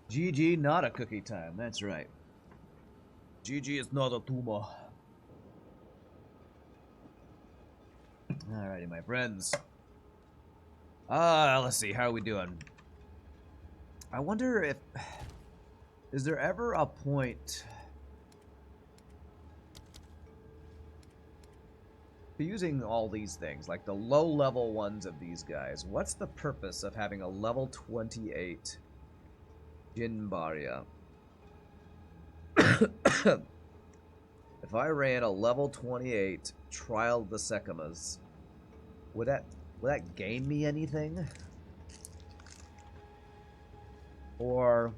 GG, not a cookie time. That's right. GG is not a tumor. Alrighty, my friends. Let's see. How are we doing? I wonder if... Is there ever a point... using all these things, like the low-level ones of these guys, what's the purpose of having a level 28 Jinbaria? If I ran a level 28 Trial of the Sekimas, would that gain me anything? Or...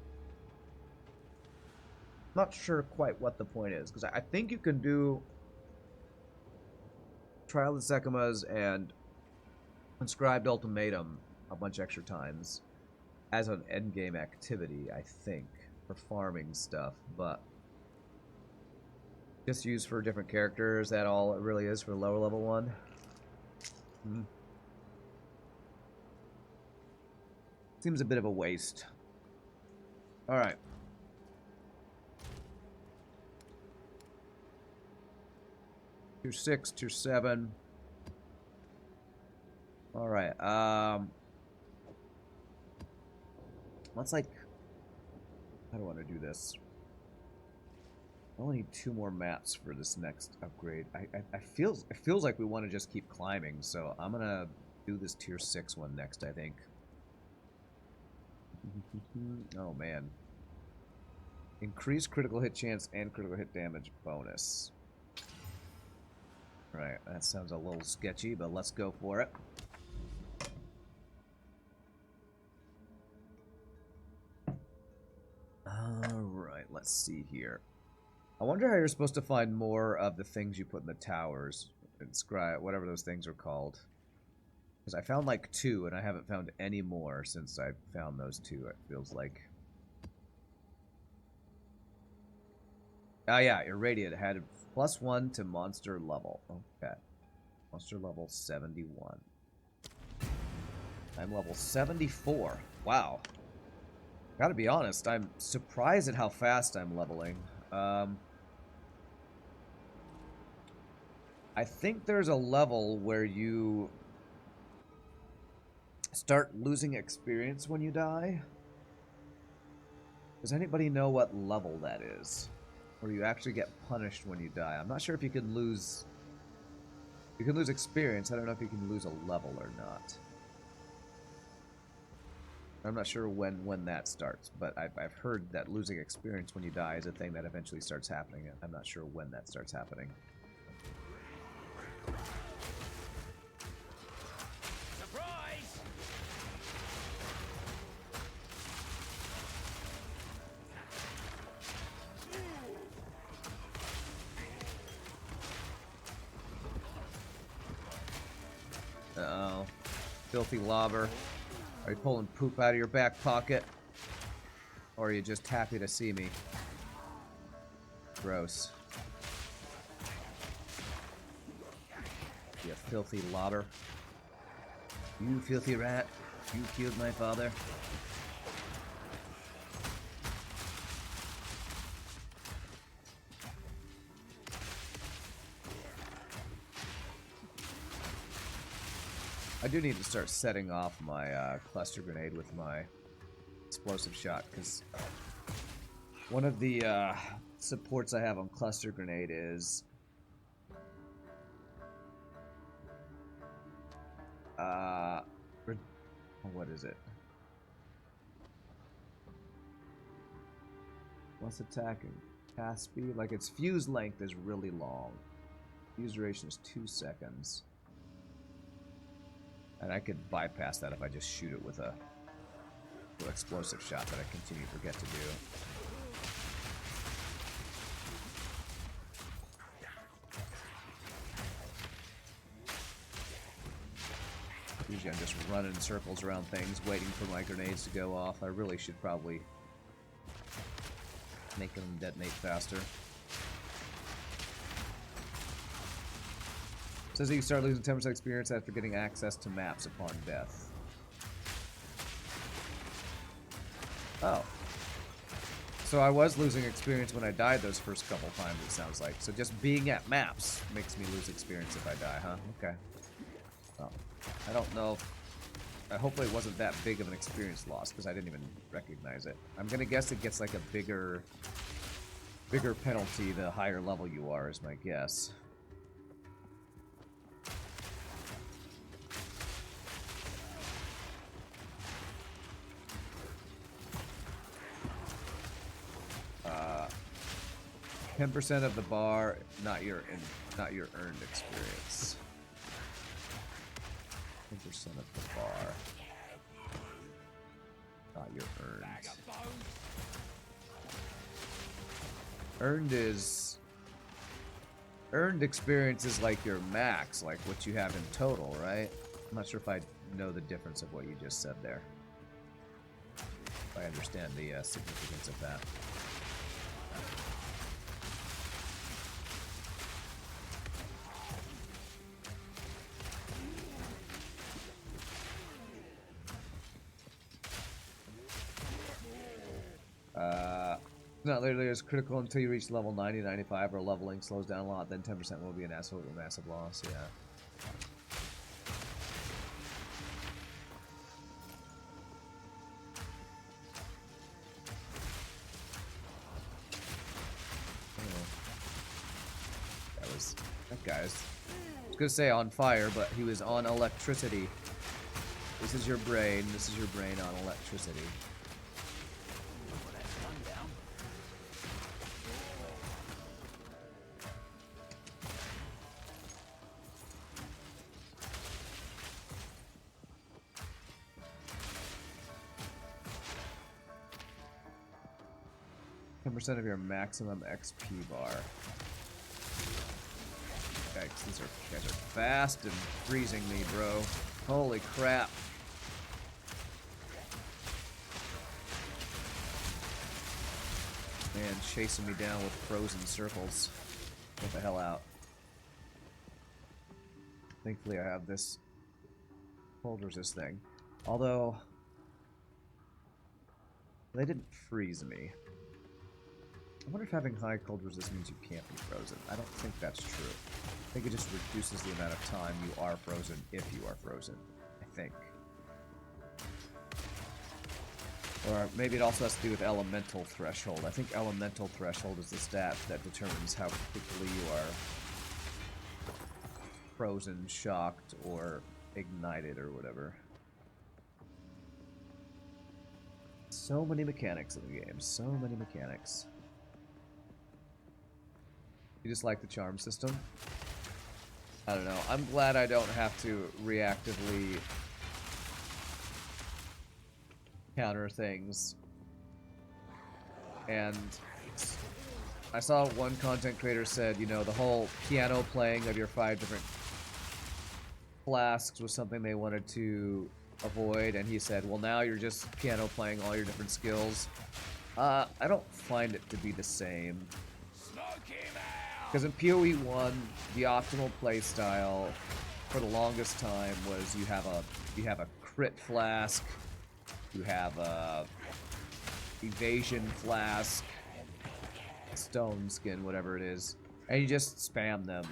not sure quite what the point is, because I think you can do Trial of the Sekimas and Inscribed Ultimatum a bunch extra times as an endgame activity, I think, for farming stuff, but just used for different characters, that all it really is for the lower level one. Seems a bit of a waste. Alright. Tier 6, Tier 7. Alright, let's like... How do I want to do this? I only need 2 more maps for this next upgrade. It feels like we want to just keep climbing, so I'm gonna do this Tier 6 one next, I think. Oh, man. Increase critical hit chance and critical hit damage bonus. Right, that sounds a little sketchy, but let's go for it. Alright, let's see here. I wonder how you're supposed to find more of the things you put in the towers. Inscribe, whatever those things are called. Because I found like 2, and I haven't found any more since I found those 2, it feels like. Ah, yeah, Irradiate had +1 to monster level. Okay. Monster level 71. I'm level 74. Wow. Gotta be honest, I'm surprised at how fast I'm leveling. I think there's a level where you start losing experience when you die. Does anybody know what level that is? Or you actually get punished when you die. I'm not sure if you can lose... You can lose experience. I don't know if you can lose a level or not. I'm not sure when that starts, but I've heard that losing experience when you die is a thing that eventually starts happening. I'm not sure when that starts happening. Surprise! Uh-oh. Filthy lobber. Are you pulling poop out of your back pocket? Or are you just happy to see me? Gross. You filthy lobber. You filthy rat. You killed my father. I do need to start setting off my cluster grenade with my explosive shot, because one of the supports I have on cluster grenade is what is it? What's attacking? Cast speed? Like, its fuse length is really long. Fuse duration is 2 seconds. And I could bypass that if I just shoot it with a explosive shot that I continue to forget to do. Usually I'm just running in circles around things, waiting for my grenades to go off. I really should probably make them detonate faster. Says that you start losing 10% experience after getting access to maps upon death. Oh. So I was losing experience when I died those first couple times, it sounds like. So just being at maps makes me lose experience if I die, huh? Okay. Well, I don't know. Hopefully it wasn't that big of an experience loss, because I didn't even recognize it. I'm gonna guess it gets like a bigger penalty the higher level you are, is my guess. Uh, 10% of the bar, not your earned experience. 10% of the bar, not your earned. Earned experience is like your max, like what you have in total, right? I'm not sure if I know the difference of what you just said there. If I understand the significance of that. 'Not literally as critical until you reach level 90, 95, or leveling slows down a lot, then 10% will be an absolute massive loss, yeah. That guy's, I was gonna say on fire, but he was on electricity. This is your brain on electricity. 10% of your maximum XP bar. Yikes, these guys are fast and freezing me, bro. Holy crap. Man, chasing me down with frozen circles. Get the hell out. Thankfully I have this cold resist thing. Although, they didn't freeze me. I wonder if having high cold resist means you can't be frozen. I don't think that's true. I think it just reduces the amount of time you are frozen if you are frozen. I think. Or maybe it also has to do with elemental threshold. I think elemental threshold is the stat that determines how quickly you are frozen, shocked, or ignited, or whatever. So many mechanics in the game. So many mechanics. You just like the charm system? I don't know. I'm glad I don't have to reactively counter things. And I saw one content creator said, you know, the whole piano playing of your 5 different flasks was something they wanted to avoid, and he said, well, now you're just piano playing all your different skills. I don't find it to be the same. Because in PoE 1, the optimal playstyle for the longest time was you have a crit flask, you have a evasion flask, stone skin, whatever it is, and you just spam them,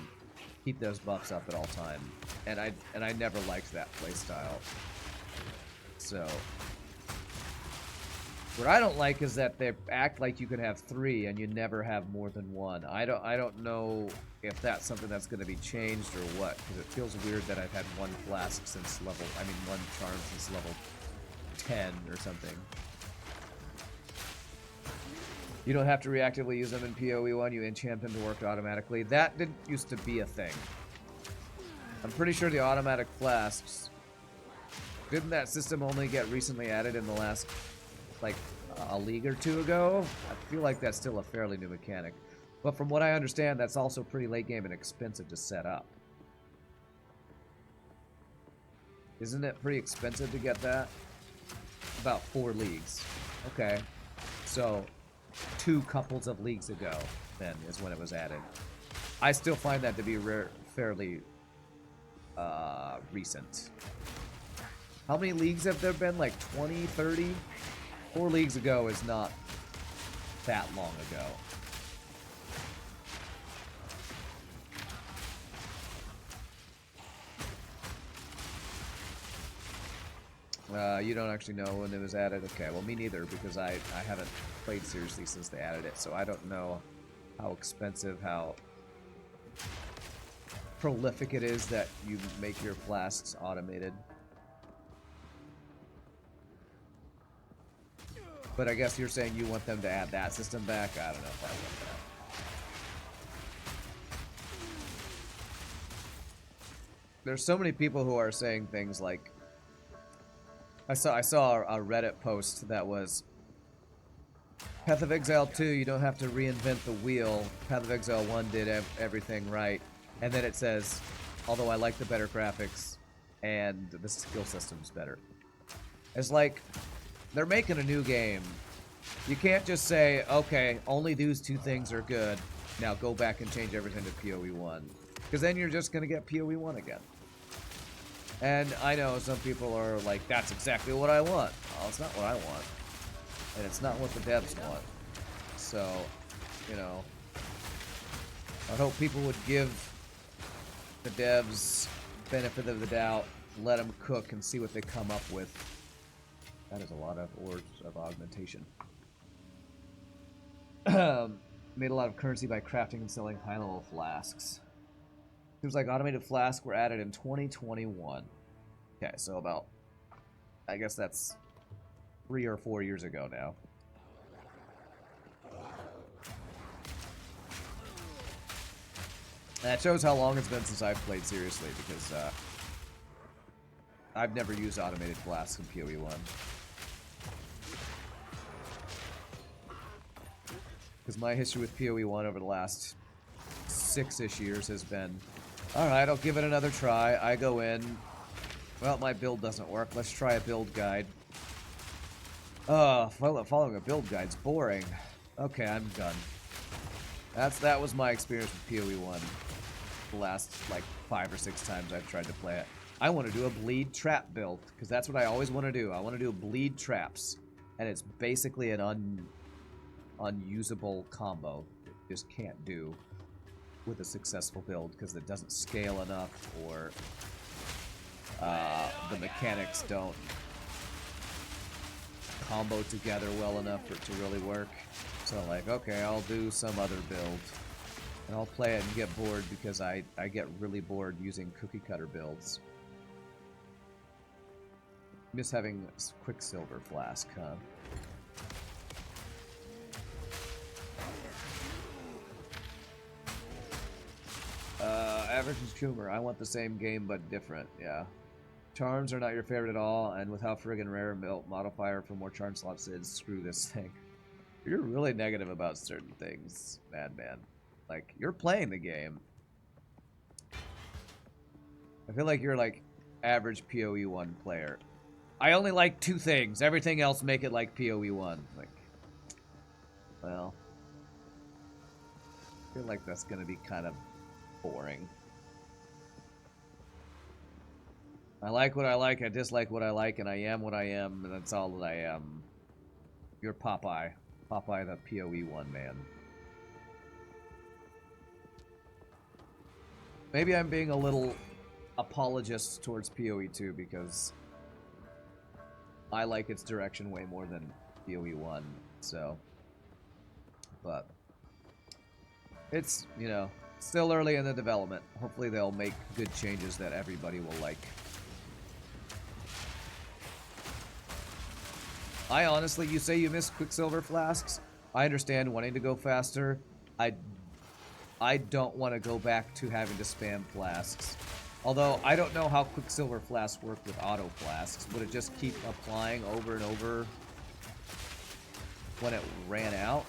keep those buffs up at all time. And I never liked that playstyle. So what I don't like is that they act like you can have 3 and you never have more than 1. I don't know if that's something that's going to be changed or what, because it feels weird that I've had 1 flask since one charm since level 10 or something. You don't have to reactively use them in PoE 1, you enchant them to work automatically. That didn't used to be a thing. I'm pretty sure the automatic flasks, didn't that system only get recently added in the last, like, a league or 2 ago? I feel like that's still a fairly new mechanic. But from what I understand, that's also pretty late game and expensive to set up. Isn't it pretty expensive to get that? About 4 leagues. Okay. So, 2 couples of leagues ago, then, is when it was added. I still find that to be fairly recent. How many leagues have there been? Like 20, 30? 4 leagues ago is not that long ago. You don't actually know when it was added? Okay, well, me neither, because I haven't played seriously since they added it, so I don't know how expensive, how prolific it is that you make your flasks automated. But I guess you're saying you want them to add that system back? I don't know if I want that. There's so many people who are saying things like, I saw a Reddit post that was, Path of Exile 2, you don't have to reinvent the wheel. Path of Exile 1 did everything right. And then it says, although I like the better graphics and the skill system's better. It's like, they're making a new game. You can't just say, okay, only these two things are good. Now go back and change everything to PoE 1. Because then you're just going to get PoE 1 again. And I know some people are like, that's exactly what I want. Well, it's not what I want. And it's not what the devs want. So, you know, I hope people would give the devs benefit of the doubt, let them cook and see what they come up with. That is a lot of words of augmentation. Made a lot of currency by crafting and selling high-level flasks. Seems like automated flasks were added in 2021. Okay, so about, I guess that's 3 or 4 years ago now. That shows how long it's been since I've played seriously, because I've never used automated flasks in PoE 1. Because my history with PoE 1 over the last 6-ish years has been, alright, I'll give it another try. I go in, well, my build doesn't work. Let's try a build guide. Following a build guide's boring. Okay, I'm done. That was my experience with PoE 1. The last, like, 5 or 6 times I've tried to play it. I want to do a bleed trap build, because that's what I always want to do. I want to do bleed traps. And it's basically an unusable combo. It just can't do with a successful build, because it doesn't scale enough, or the mechanics don't combo together well enough for it to really work. So, like, okay, I'll do some other build. And I'll play it and get bored, because I get really bored using cookie cutter builds. Miss having Quicksilver Flask, huh? Average consumer. I want the same game, but different, yeah. Charms are not your favorite at all, and with how friggin' rare built modifier for more charm slots is, screw this thing. You're really negative about certain things, Madman. Like, you're playing the game. I feel like you're, like, average PoE 1 player. I only like 2 things. Everything else make it like PoE 1. Like, well, I feel like that's gonna be kind of boring. I like what I like, I dislike what I like, and I am what I am, and that's all that I am. You're Popeye. Popeye the PoE 1 man. Maybe I'm being a little apologist towards PoE 2 because I like its direction way more than PoE 1, so. But it's, you know, still early in the development. Hopefully they'll make good changes that everybody will like. I honestly, you say you miss Quicksilver Flasks. I understand wanting to go faster. I don't want to go back to having to spam flasks. Although, I don't know how Quicksilver Flasks work with auto flasks. Would it just keep applying over and over when it ran out?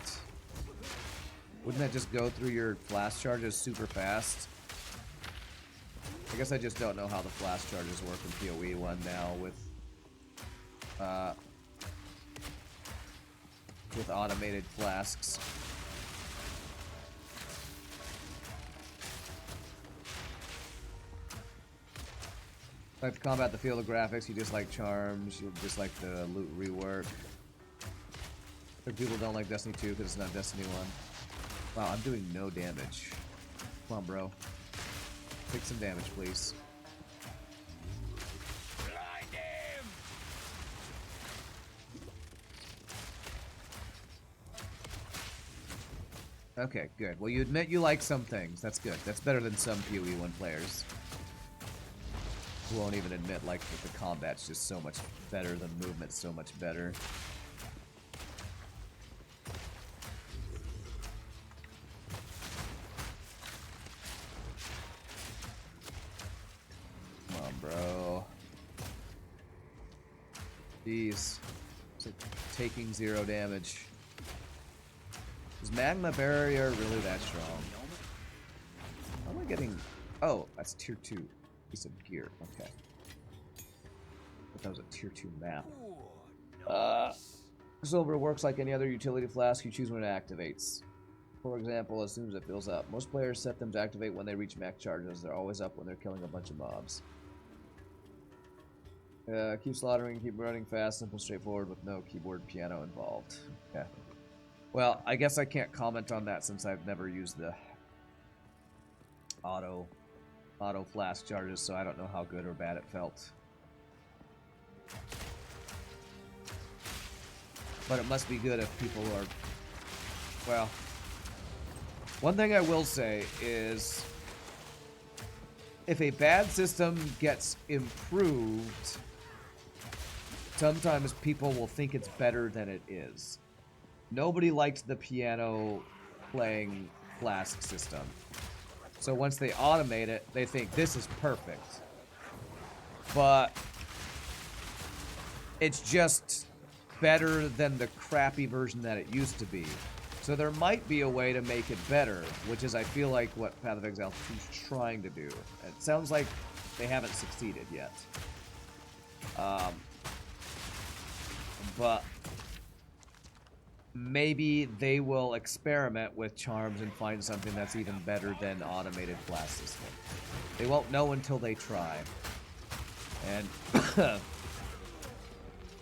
Wouldn't that just go through your flask charges super fast? I guess I just don't know how the flask charges work in PoE 1 now with automated flasks. Like to combat the field of graphics, you dislike charms, you dislike the loot rework. Or people don't like Destiny 2 because it's not Destiny 1. Wow, I'm doing no damage. Come on, bro. Take some damage, please. Blind him! Okay, good. Well, you admit you like some things. That's good. That's better than some PoE 1 players who won't even admit, like, that the combat's just so much better, the movement's so much better. Come on, bro. Jeez. It's like taking 0 damage. Is Magma Barrier really that strong? How am I getting... Oh, that's tier 2 piece of gear. Okay. But that was a tier 2 map. Silver works like any other utility flask. You choose when it activates. For example, as soon as it fills up. Most players set them to activate when they reach max charges. They're always up when they're killing a bunch of mobs. Keep slaughtering, keep running fast, simple, straightforward, with no keyboard piano involved. Okay. Well, I guess I can't comment on that since I've never used the auto flask charges, so I don't know how good or bad it felt. But it must be good if people are... Well, one thing I will say is if a bad system gets improved, sometimes people will think it's better than it is. Nobody liked the piano playing flask system. So once they automate it, they think this is perfect. But it's just better than the crappy version that it used to be. So there might be a way to make it better, which is, I feel like, what Path of Exile 2 is trying to do. It sounds like they haven't succeeded yet. But maybe they will experiment with charms and find something that's even better than automated blast system. They won't know until they try. And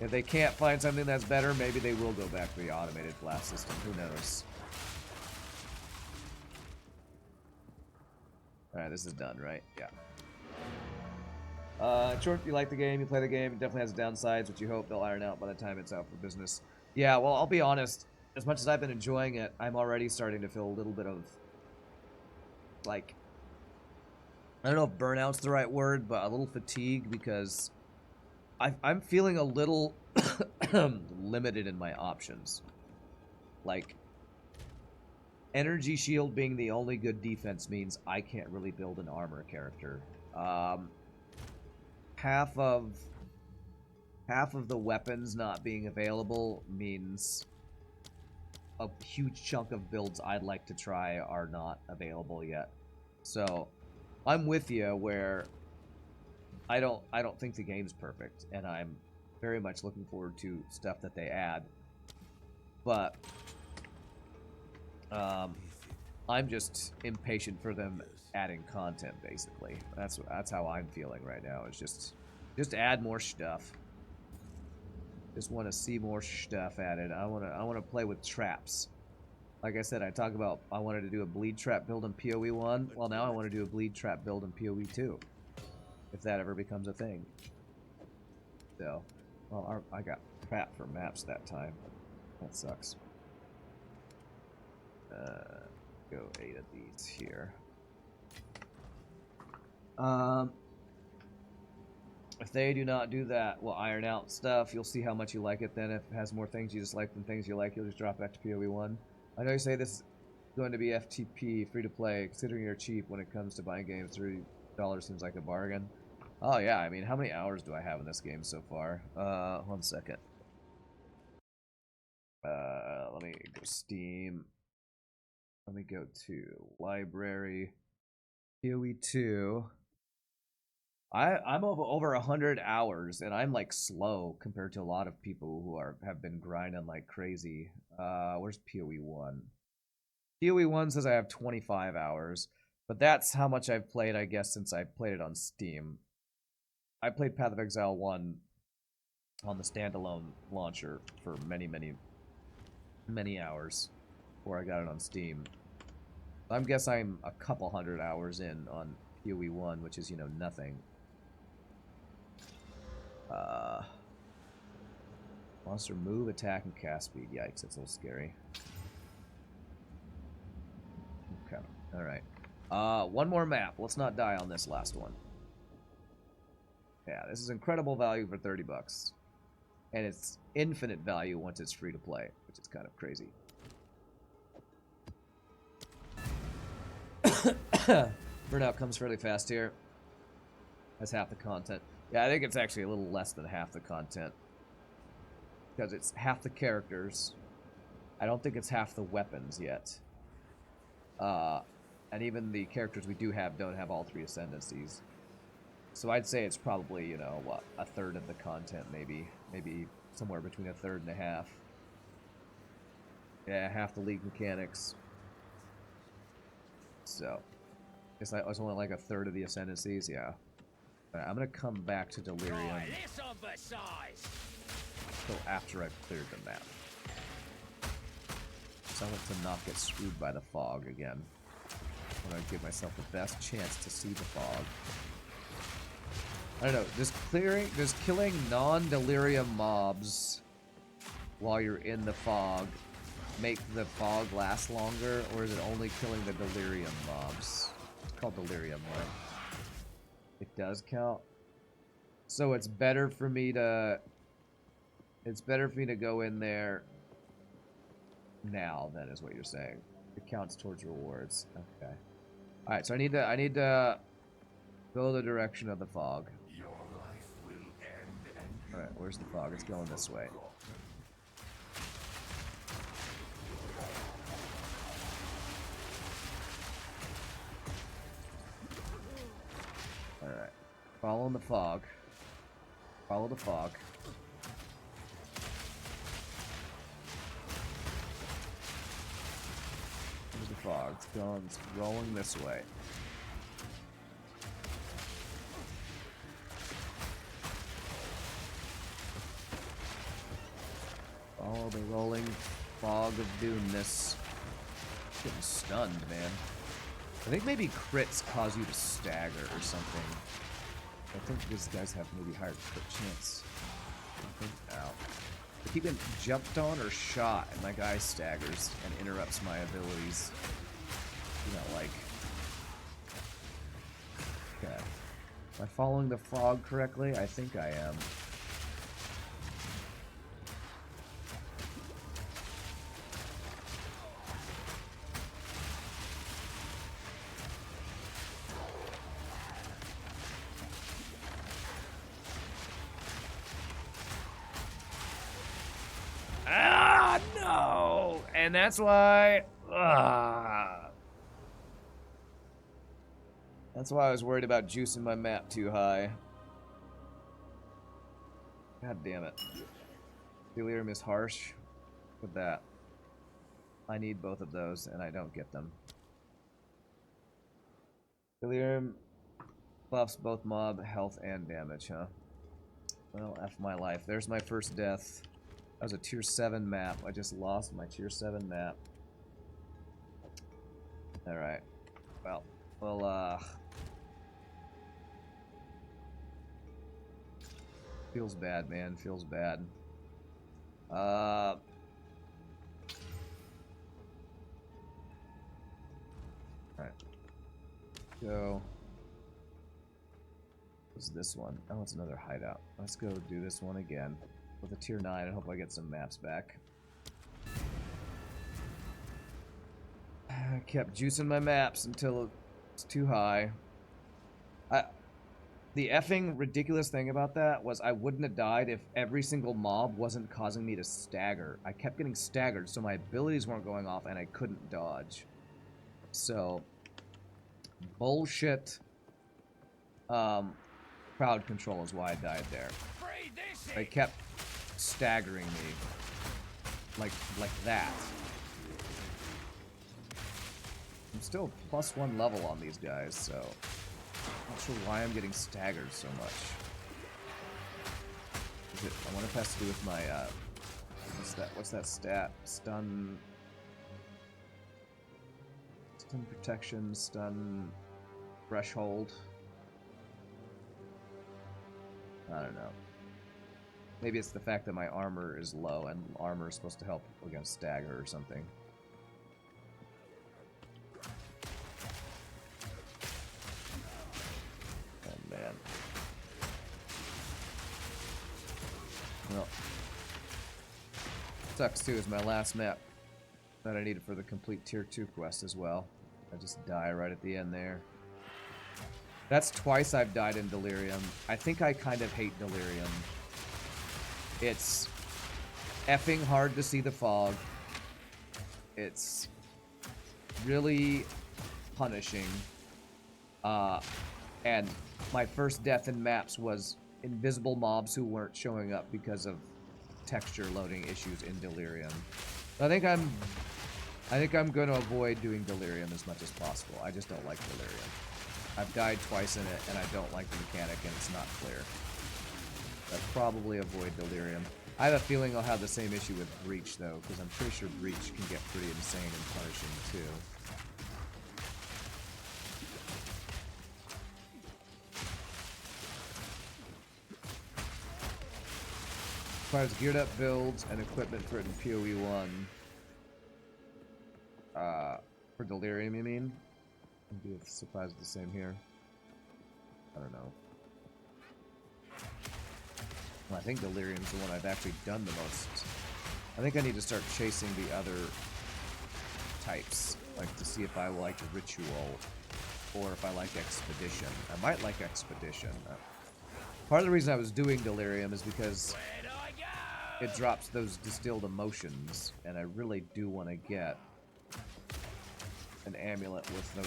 if they can't find something that's better, maybe they will go back to the automated blast system. Who knows? Alright, this is done, right? Yeah. Short, you like the game, you play the game, it definitely has downsides, which you hope they'll iron out by the time it's out for business. Yeah, well, I'll be honest. As much as I've been enjoying it, I'm already starting to feel a little bit of, like, I don't know if burnout's the right word, but a little fatigue, because I'm feeling a little limited in my options. Like, energy shield being the only good defense means I can't really build an armor character. Half of the weapons not being available means a huge chunk of builds I'd like to try are not available yet. So I'm with you where I don't think the game's perfect, and I'm very much looking forward to stuff that they add. But I'm just impatient for them adding content, basically. That's how I'm feeling right now. Is just add more stuff. Just want to see more stuff added. I want to play with traps. Like I said, I wanted to do a bleed trap build in PoE 1. Well, now I want to do a bleed trap build in PoE 2. If that ever becomes a thing. So, well, I got crap for maps that time. That sucks. Go 8 of these here. If they do not do that, we'll iron out stuff. You'll see how much you like it then. If it has more things you dislike than things you like, you'll just drop back to PoE 1. I know you say this is going to be FTP, free to play. Considering you're cheap when it comes to buying games, $3 seems like a bargain. Oh yeah, I mean, how many hours do I have in this game so far? 1 second. Let me go Steam. Let me go to library. PoE 2. I'm over 100 hours, and I'm like slow compared to a lot of people who have been grinding like crazy. Where's PoE 1? PoE 1 says I have 25 hours, but that's how much I've played, I guess, since I played it on Steam. I played Path of Exile 1 on the standalone launcher for many, many many hours before I got it on Steam. I guess I'm a couple hundred hours in on PoE 1, which is, you know, nothing. Monster move, attack, and cast speed. Yikes, that's a little scary. Okay, alright. One more map. Let's not die on this last one. Yeah, this is incredible value for 30 bucks. And it's infinite value once it's free to play, which is kind of crazy. Burnout comes fairly fast here. That's half the content. Yeah, I think it's actually a little less than half the content. Because it's half the characters. I don't think it's half the weapons yet. And even the characters we do have don't have all 3 ascendancies. So I'd say it's probably, you know, what, a third of the content, maybe. Maybe somewhere between a third and a half. Yeah, half the league mechanics. So, it's only like a third of the ascendancies, yeah. Right, I'm gonna come back to Delirium until after I've cleared the map. So I want to not get screwed by the fog again. I want to give myself the best chance to see the fog. I don't know, does killing non-delirium mobs while you're in the fog make the fog last longer, or is it only killing the delirium mobs? It's called delirium, right? It does count. So it's better for me to go in there now, then, is what you're saying. It counts towards rewards. Okay. Alright, so I need to go the direction of the fog. Alright, where's the fog? It's going this way. Alright. Following the fog. Follow the fog. There's the fog. It's going, it's rolling this way. Follow the rolling fog of doomness. Getting stunned, man. I think maybe crits cause you to stagger or something. I think these guys have maybe higher crit chance. I think, ow. I keep getting jumped on or shot, and my guy staggers and interrupts my abilities. You know, like... Okay. Am I following the fog correctly? I think I am. Ah, no! And that's why... That's why I was worried about juicing my map too high. God damn it. Delirium is harsh. With that. I need both of those, and I don't get them. Delirium buffs both mob health and damage, huh? Well, F my life. There's my first death. That was a tier 7 map. I just lost my tier 7 map. Alright. Well, feels bad, man. Feels bad. Alright. Go. What's this one? Oh, it's another hideout. Let's go do this one again. With a tier 9 and hope I get some maps back. I kept juicing my maps until it's too high. The effing ridiculous thing about that was I wouldn't have died if every single mob wasn't causing me to stagger. I kept getting staggered, so my abilities weren't going off and I couldn't dodge. So, bullshit crowd control is why I died there. They kept staggering me like that. I'm still +1 level on these guys, so I'm not sure why I'm getting staggered so much. I wonder if it has to do with my What's that stat? Stun protection, stun threshold. I don't know. Maybe it's the fact that my armor is low, and armor is supposed to help against stagger or something. Oh man. Well, sucks too is my last map that I needed for the complete tier 2 quest as well. I just die right at the end there. That's twice I've died in Delirium. I think I kind of hate Delirium. It's effing hard to see the fog. It's really punishing. And my first death in maps was invisible mobs who weren't showing up because of texture loading issues in Delirium. I think I'm going to avoid doing Delirium as much as possible. I just don't like Delirium. I've died twice in it, and I don't like the mechanic, and it's not clear. I'd probably avoid Delirium. I have a feeling I'll have the same issue with Breach, though, because I'm pretty sure Breach can get pretty insane and punishing, too. Requires geared up builds and equipment for it in PoE 1. For Delirium, you mean? Maybe it's surprised the same here. I don't know. Well, I think Delirium's the one I've actually done the most. I think I need to start chasing the other types, like to see if I like Ritual or if I like Expedition. I might like Expedition. Part of the reason I was doing Delirium is because it drops those distilled emotions, and I really do want to get an amulet with the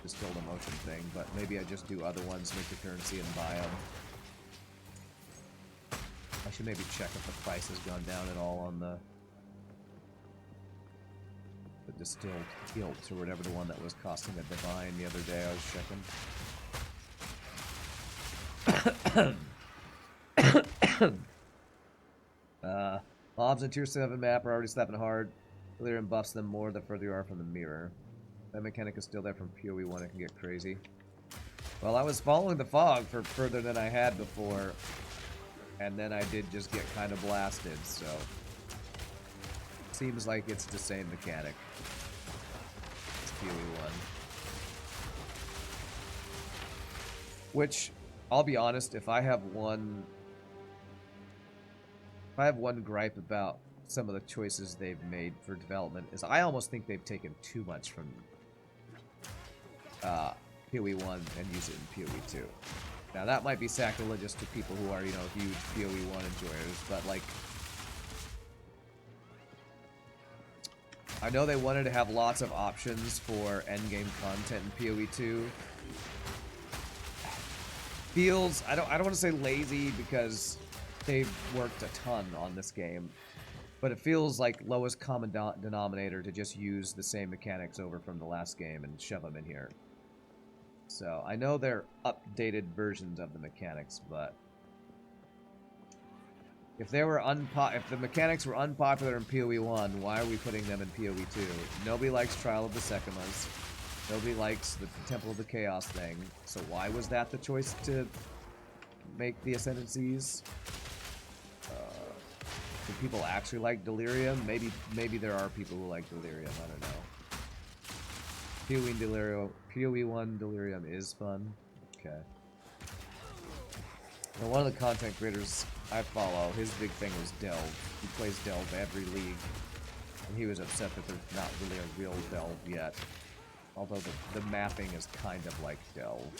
distilled emotion thing, but maybe I just do other ones, make the currency and buy them. I should maybe check if the price has gone down at all on the distilled guilt or whatever, the one that was costing a divine the other day I was checking. Mobs in tier 7 map are already slapping hard. Delirium buffs them more the further you are from the mirror. That mechanic is still there from PoE 1, it can get crazy. Well, I was following the fog for further than I had before, and then I did just get kind of blasted, so... Seems like it's the same mechanic. It's PoE 1. Which, I'll be honest, if I have one gripe about some of the choices they've made for development, is I almost think they've taken too much from PoE 1 and use it in PoE 2. Now that might be sacrilegious to people who are, you know, huge PoE 1 enjoyers, but like, I know they wanted to have lots of options for endgame content in PoE 2. Feels, I don't want to say lazy because they've worked a ton on this game, but it feels like lowest common denominator to just use the same mechanics over from the last game and shove them in here. So, I know they're updated versions of the mechanics, but if they were if the mechanics were unpopular in PoE 1, why are we putting them in PoE 2? Nobody likes Trial of the Sekimas. Nobody likes the Temple of the Chaos thing. So why was that the choice to make the Ascendancies? Do people actually like Delirium? Maybe there are people who like Delirium. I don't know. PoE 1 Delirium is fun. Okay. Now, one of the content creators I follow, his big thing was Delve. He plays Delve every league, and he was upset that there's not really a real Delve yet. Although the mapping is kind of like Delve.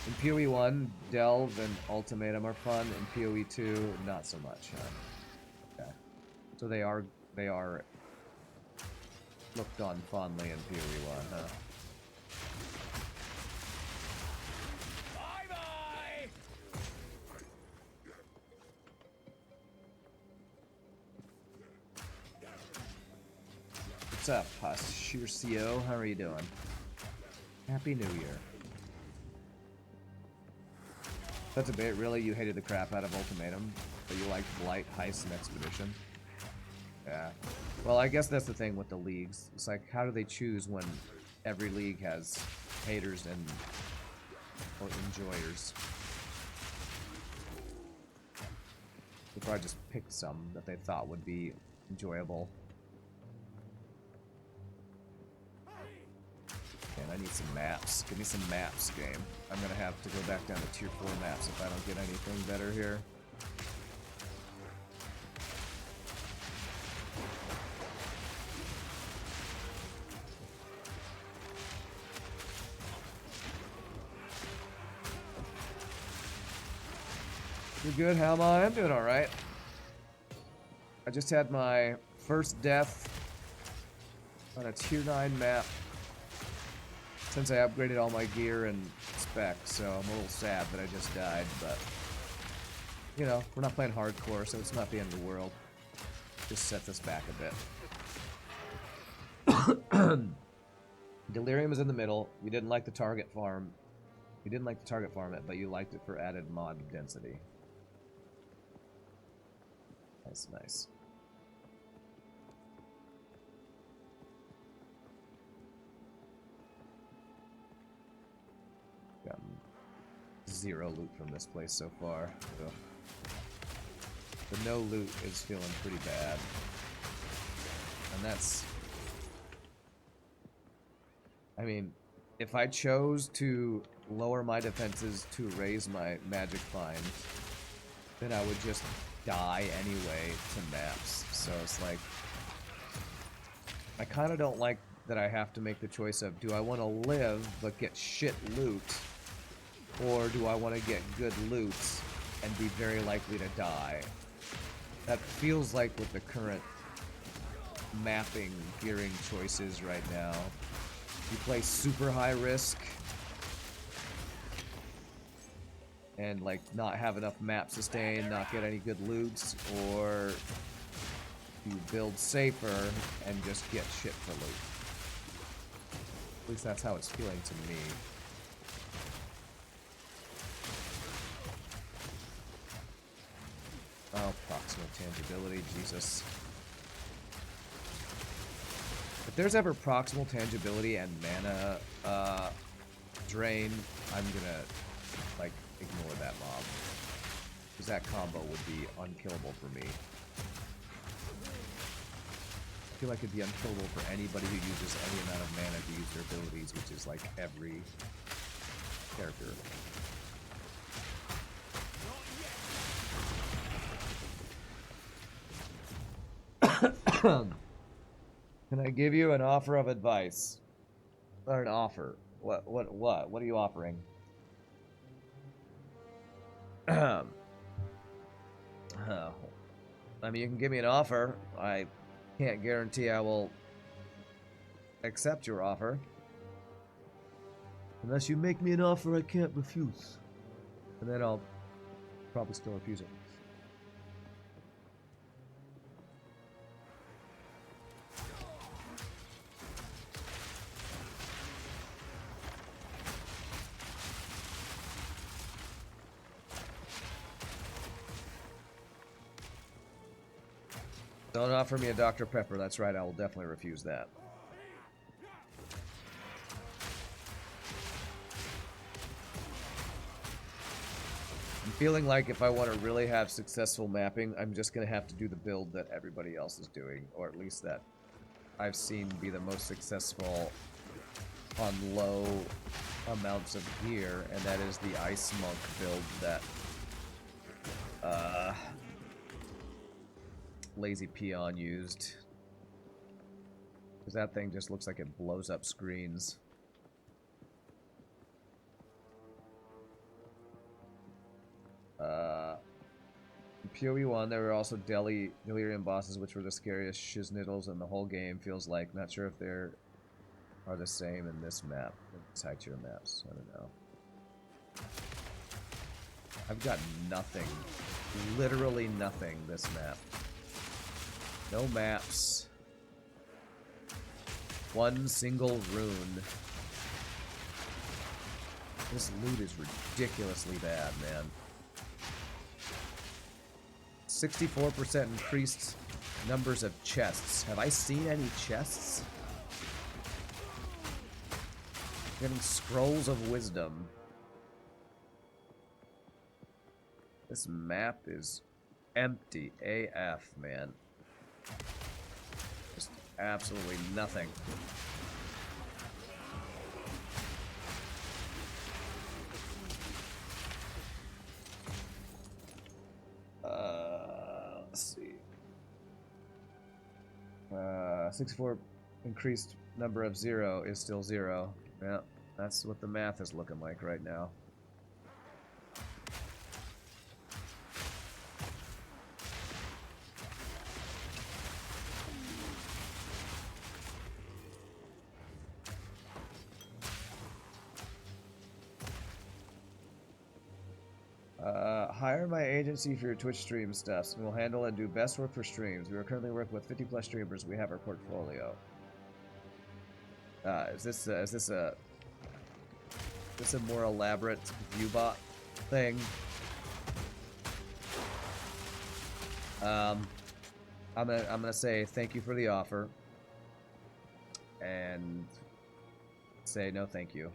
In PoE 1, Delve and Ultimatum are fun. In PoE 2, not so much. Okay. So they are looked on fondly in PoE 1, huh? Bye-bye! What's up, Shircio? How are you doing? Happy New Year. That's a bit. Really, you hated the crap out of Ultimatum, but you liked Blight, Heist, and Expedition. Yeah. Well, I guess that's the thing with the leagues. It's like, how do they choose when every league has haters and enjoyers? They probably just picked some that they thought would be enjoyable. Man, I need some maps. Give me some maps, game. I'm gonna have to go back down to tier 4 maps if I don't get anything better here. You good? How am I? I'm doing alright. I just had my first death on a tier 9 map since I upgraded all my gear and specs, so I'm a little sad that I just died, but you know, we're not playing hardcore, so it's not the end of the world. Just sets us back a bit. Delirium is in the middle. You didn't like the target farm. You didn't like the target farm it, but you liked it for added mod density. That's nice. Gotten 0 loot from this place so far. Ugh. The no loot is feeling pretty bad. And that's... I mean, if I chose to lower my defenses to raise my magic find, then I would just die anyway to maps. So it's like... I kind of don't like that I have to make the choice of, do I want to live but get shit loot, or do I want to get good loot and be very likely to die? That feels like with the current mapping, gearing choices right now. You play super high risk and like not have enough map sustain, not get any good loots, or you build safer and just get shit for loot. At least that's how it's feeling to me. Oh, proximal tangibility, Jesus. If there's ever proximal tangibility and mana drain, I'm gonna, like, ignore that mob. Because that combo would be unkillable for me. I feel like it'd be unkillable for anybody who uses any amount of mana to use their abilities, which is like every character. Can I give you an offer of advice? Or an offer? What are you offering? Oh. I mean, you can give me an offer. I can't guarantee I will accept your offer. Unless you make me an offer I can't refuse. And then I'll probably still refuse it. Don't offer me a Dr. Pepper. That's right, I will definitely refuse that. I'm feeling like if I want to really have successful mapping, I'm just going to have to do the build that everybody else is doing, or at least that I've seen be the most successful on low amounts of gear, and that is the Ice Monk build that Lazy Peon used. Because that thing just looks like it blows up screens. In PoE 1, there were also Delirium bosses, which were the scariest shiznitals in the whole game, feels like. Not sure if they are the same in this map, in these high tier maps. I don't know. I've got nothing. Literally nothing this map. No maps. One single rune. This loot is ridiculously bad, man. 64% increased numbers of chests. Have I seen any chests? Getting scrolls of wisdom. This map is empty AF, man. Just absolutely nothing. Let's see. 64 increased number of 0 is still 0. Yeah, that's what the math is looking like right now. Hire my agency for your Twitch stream stuff. We'll handle and do best work for streams. We are currently working with 50 plus streamers. We have our portfolio. Is this a more elaborate viewbot thing? I'm gonna say thank you for the offer, and say no thank you.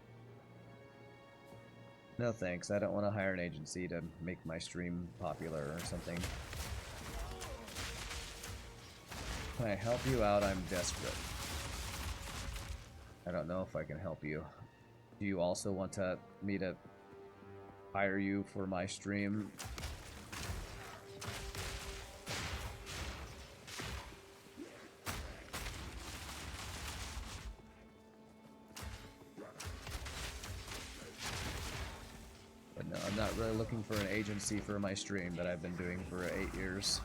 No thanks, I don't want to hire an agency to make my stream popular or something. Can I help you out? I'm desperate. I don't know if I can help you. Do you also want me to hire you for my stream? No, I'm not really looking for an agency for my stream that I've been doing for 8 years.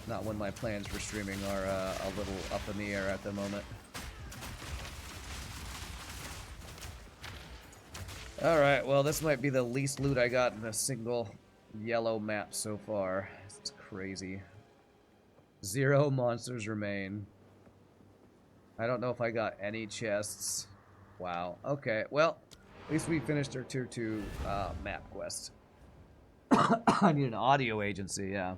Not when my plans for streaming are a little up in the air at the moment. Alright, well this might be the least loot I got in a single yellow map so far. It's crazy. 0 monsters remain. I don't know if I got any chests. Wow. Okay, well, at least we finished our tier 2 map quest. I need an audio agency, yeah.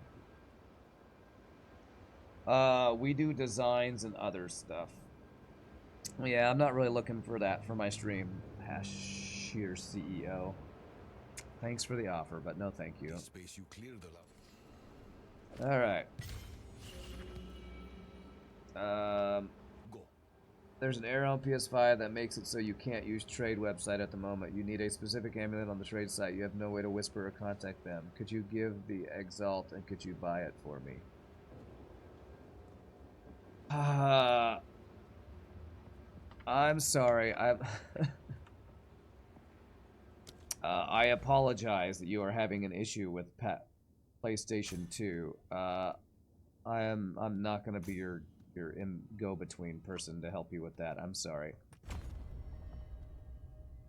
We do designs and other stuff. Yeah, I'm not really looking for that for my stream. Hashir CEO. Thanks for the offer, but no thank you. Alright. There's an error on PS5 that makes it so you can't use trade website at the moment. You need a specific amulet on the trade site. You have no way to whisper or contact them. Could you give the Exalt and could you buy it for me? I'm sorry. I apologize that you are having an issue with PlayStation 2. I'm not gonna be your go-between person to help you with that. I'm sorry.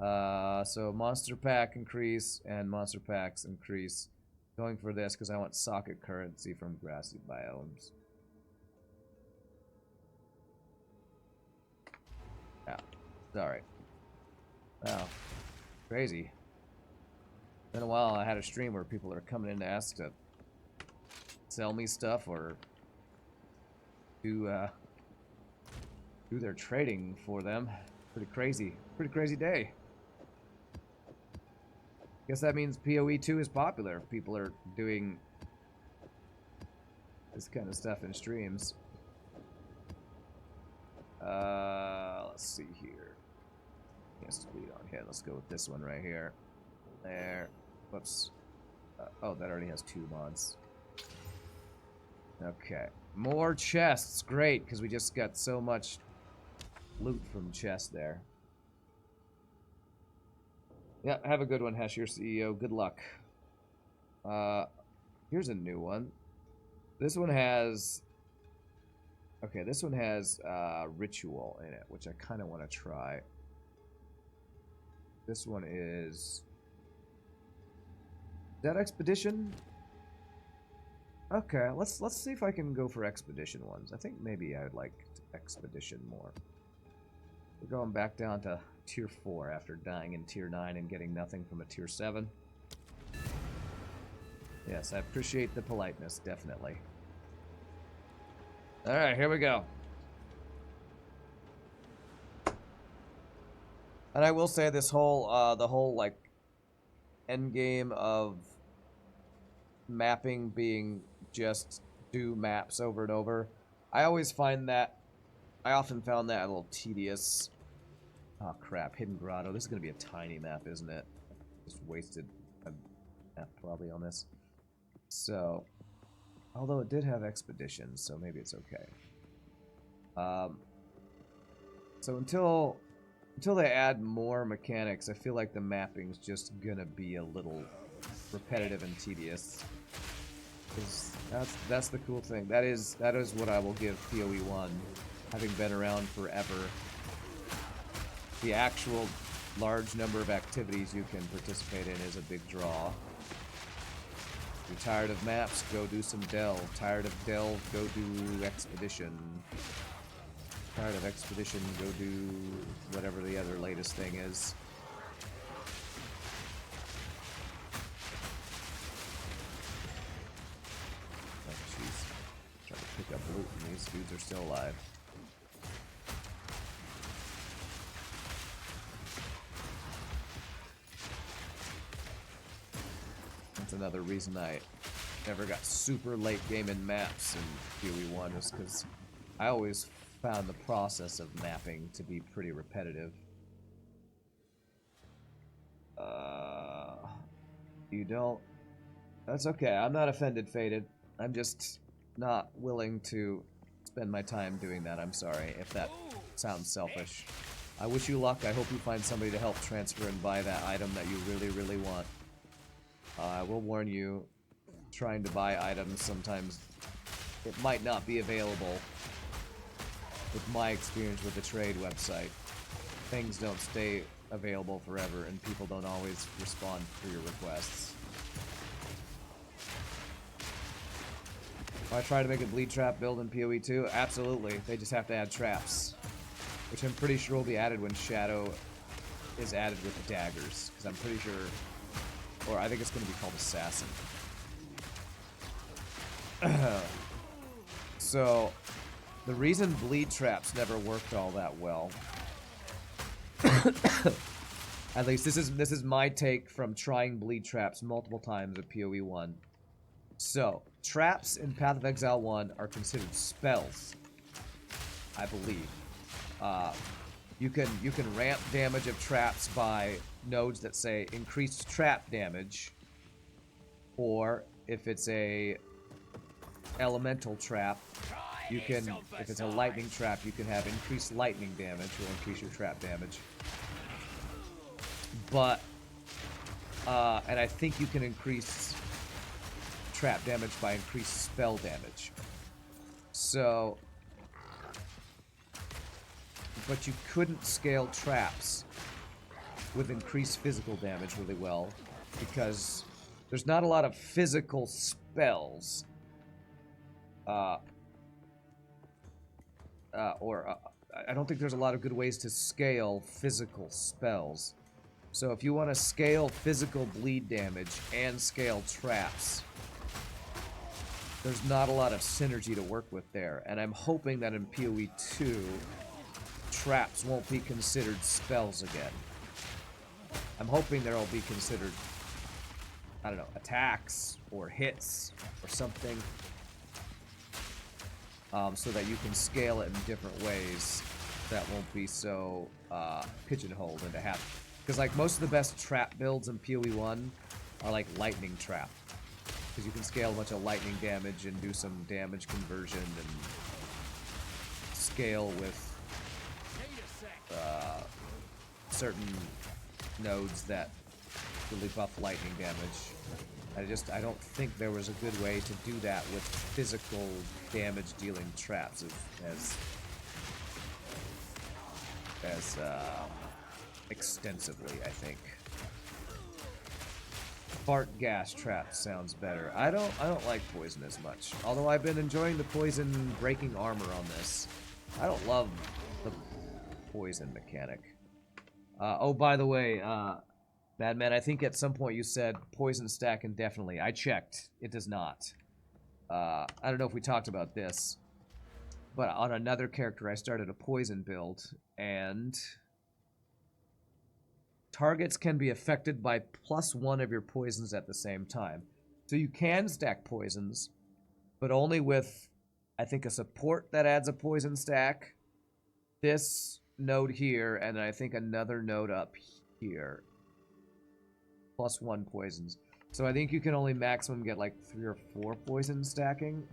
So monster pack increase and monster packs increase. Going for this because I want socket currency from grassy biomes. Yeah, sorry. Wow, crazy. Been a while. I had a stream where people are coming in to ask to sell me stuff or do their trading for them. Pretty crazy day. Guess that means PoE 2 is popular. People are doing this kind of stuff in streams. Let's see here. Yes, delete on here. Let's go with this one right here. There. Whoops. Oh, that already has 2 mods. Okay. More chests. Great, because we just got so much loot from chests there. Yeah, have a good one, Hashir CEO. Good luck. Here's a new one. This one has... Okay, this one has ritual in it, which I kind of want to try. This one is that expedition? Okay, let's see if I can go for expedition ones. I think maybe I would like expedition more. We're going back down to tier 4 after dying in tier 9 and getting nothing from a tier 7. Yes, I appreciate the politeness, definitely. Alright, here we go. And I will say this whole, the whole, like, end game of mapping being just do maps over and over. I often found that a little tedious. Oh crap, Hidden Grotto. This is going to be a tiny map, isn't it? Just wasted a map probably on this. So, although it did have expeditions, so maybe it's okay. So until they add more mechanics, I feel like the mapping's just gonna be a little repetitive and tedious. That's the cool thing. That is what I will give PoE 1, having been around forever. The actual large number of activities you can participate in is a big draw. You're tired of maps, go do some delve. Tired of delve, go do expedition. Tired of expedition, go do whatever the other latest thing is. Oh jeez. Try to pick up loot and these dudes are still alive. That's another reason I never got super late game in maps in PoE 1 is because I always found the process of mapping to be pretty repetitive. You don't... That's okay, I'm not offended, Faded. I'm just not willing to spend my time doing that, I'm sorry, if that sounds selfish. I wish you luck, I hope you find somebody to help transfer and buy that item that you really, really want. I will warn you, trying to buy items sometimes it might not be available. With my experience with the trade website, things don't stay available forever and people don't always respond to your requests. If I try to make a bleed trap build in PoE 2, absolutely. They just have to add traps, which I'm pretty sure will be added when Shadow is added with the daggers, because I'm pretty sure, or I think it's going to be called Assassin. So, the reason bleed traps never worked all that well, at least this is my take from trying bleed traps multiple times at PoE 1. So, traps in Path of Exile 1 are considered spells, I believe. You can ramp damage of traps by nodes that say increased trap damage, or if it's a elemental trap, you can, if it's a lightning trap, you can have increased lightning damage, will increase your trap damage. But, and I think you can increase trap damage by increased spell damage. So, but you couldn't scale traps with increased physical damage really well, because there's not a lot of physical spells. I don't think there's a lot of good ways to scale physical spells. So if you want to scale physical bleed damage and scale traps, there's not a lot of synergy to work with there. And I'm hoping that in PoE 2, traps won't be considered spells again. I'm hoping they'll be considered, I don't know, attacks or hits or something. So that you can scale it in different ways that won't be so pigeonholed into half. Because like most of the best trap builds in PoE 1 are like lightning trap. Because you can scale a bunch of lightning damage and do some damage conversion and scale with certain nodes that really buff lightning damage. I don't think there was a good way to do that with physical damage dealing traps as extensively, I think. Fart gas trap sounds better. I don't like poison as much. Although I've been enjoying the poison breaking armor on this. I don't love the poison mechanic. Oh, by the way, Madman, I think at some point you said poison stack indefinitely. I checked. It does not. I don't know if we talked about this, but on another character I started a poison build, and targets can be affected by +1 of your poisons at the same time. So you can stack poisons, but only with, I think, a support that adds a poison stack, this node here, and I think another node up here. +1 poisons. So I think you can only maximum get like 3 or 4 poison stacking.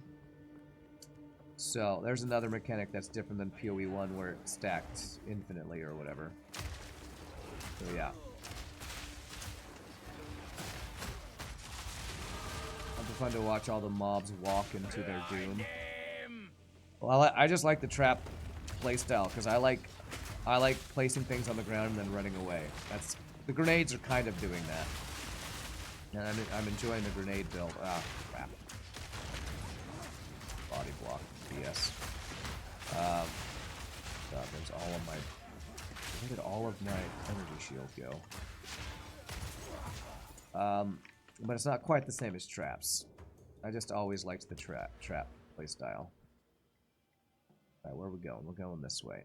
So there's another mechanic that's different than PoE 1 where it's stacked infinitely or whatever. So yeah. It'll be fun to watch all the mobs walk into their doom. Well, I just like the trap playstyle because I like placing things on the ground and then running away. That's the grenades are kind of doing that. And I'm enjoying the grenade build. Ah, crap. Body block, BS. God, there's all of my... Where did all of my energy shield go? But it's not quite the same as traps. I just always liked the trap playstyle. Alright, where are we going? We're going this way.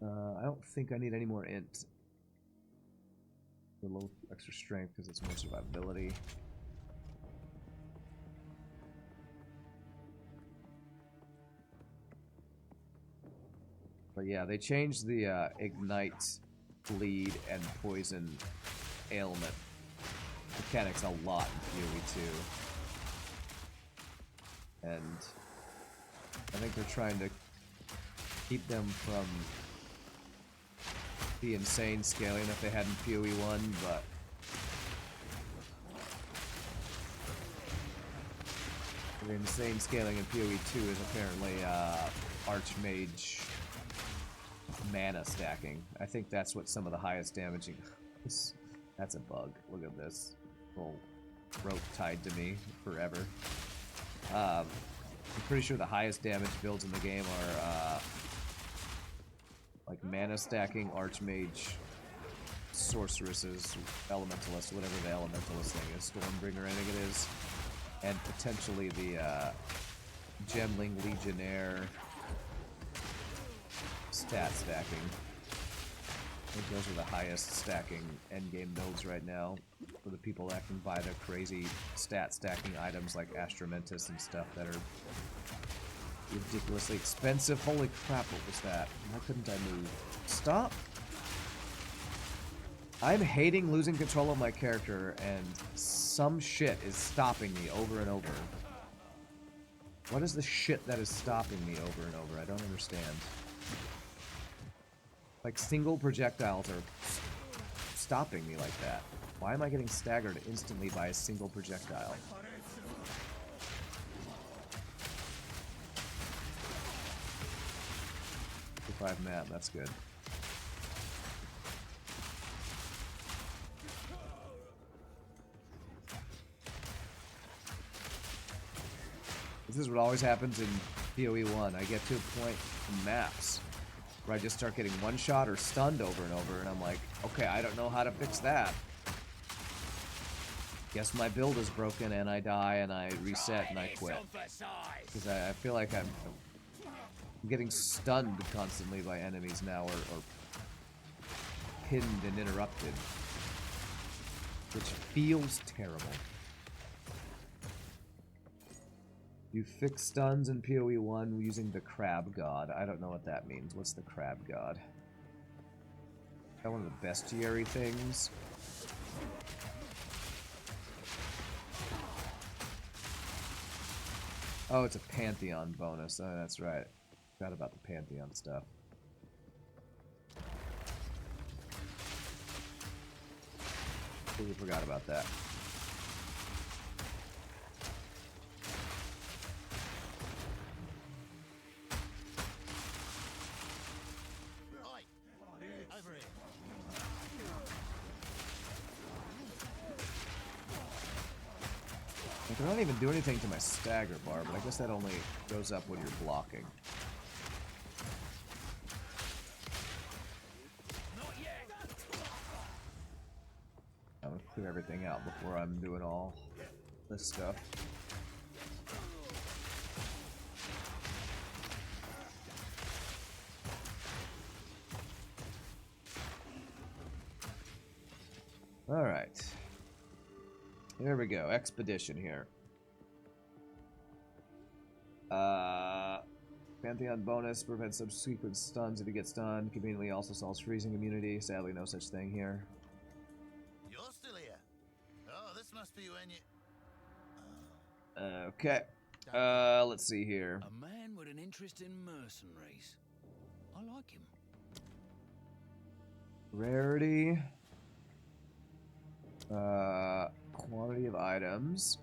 I don't think I need any more int. A little extra strength because it's more survivability. But yeah, they changed the ignite, bleed, and poison ailment mechanics a lot in PoE 2. And I think they're trying to keep them from the insane scaling that they had in PoE 1, but the insane scaling in PoE 2 is apparently Archmage mana stacking. I think that's what some of the highest damaging... That's a bug. Look at this. Little rope tied to me forever. I'm pretty sure the highest damage builds in the game are like mana stacking, Archmage, Sorceresses, Elementalist, whatever the Elementalist thing is, Stormbringer I think it is, and potentially the Gemling Legionnaire stat stacking. I think those are the highest stacking endgame builds right now for the people that can buy the crazy stat stacking items like Astramentus and stuff that are ridiculously expensive. Holy crap, what was that? Why couldn't I move? Stop! I'm hating losing control of my character, and some shit is stopping me over and over. What is the shit that is stopping me over and over? I don't understand. Like, single projectiles are stopping me like that. Why am I getting staggered instantly by a single projectile? 5 map, that's good. This is what always happens in PoE 1. I get to a point in maps where I just start getting one-shot or stunned over and over, and I'm like, okay, I don't know how to fix that. Guess my build is broken, and I die, and I reset, and I quit. Because I feel like I'm getting stunned constantly by enemies now, or pinned and interrupted. Which feels terrible. You fix stuns in PoE 1 using the Crab God. I don't know what that means. What's the Crab God? Is that one of the bestiary things? Oh, it's a Pantheon bonus. Oh, that's right. Forgot about the Pantheon stuff. Completely forgot about that. Like, I don't even do anything to my stagger bar, but I guess that only goes up when you're blocking. everything out before I'm doing all this stuff. Alright. Here we go. Expedition here. Pantheon bonus prevents subsequent stuns if he gets stunned. Conveniently also solves freezing immunity. Sadly, no such thing here. You're still here. Oh, this must be when you... Okay. Let's see here. A man with an interest in mercenaries. I like him. Rarity. Quantity of items.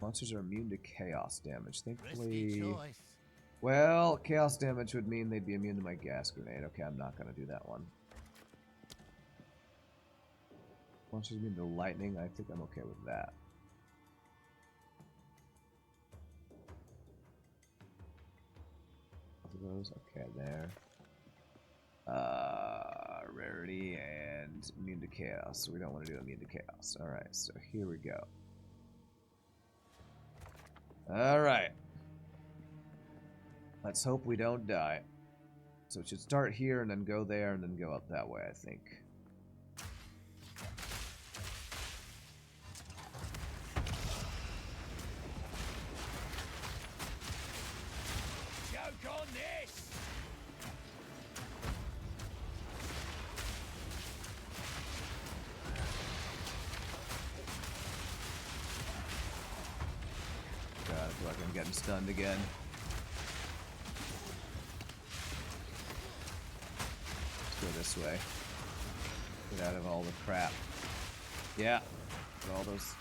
Monsters are immune to chaos damage. Risky Thankfully... choice. Well, chaos damage would mean they'd be immune to my gas grenade. Okay, I'm not gonna do that one. Monsters immune to lightning. I think I'm okay with that. Both of those. Okay, there. Rarity and immune to chaos. So we don't want to do immune to chaos. Alright, so here we go. Alright. Let's hope we don't die. So it should start here and then go there and then go up that way, I think. Joke on this! God, I feel like I'm getting stunned again. Let's go this way. Get out of all the crap. Yeah. Got all those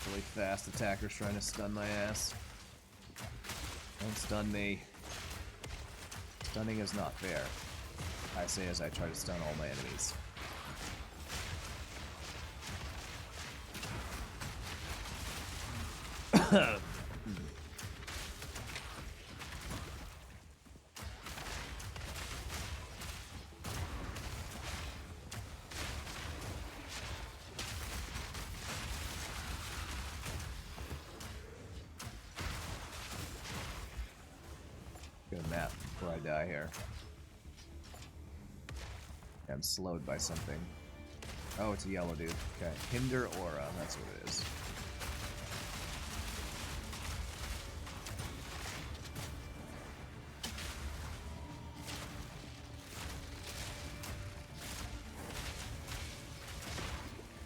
really fast attackers trying to stun my ass. Don't stun me. Stunning is not fair. I say as I try to stun all my enemies. Get a map before I die here. I'm slowed by something. Oh, it's a yellow dude. Okay. Hinder Aura, that's what it is.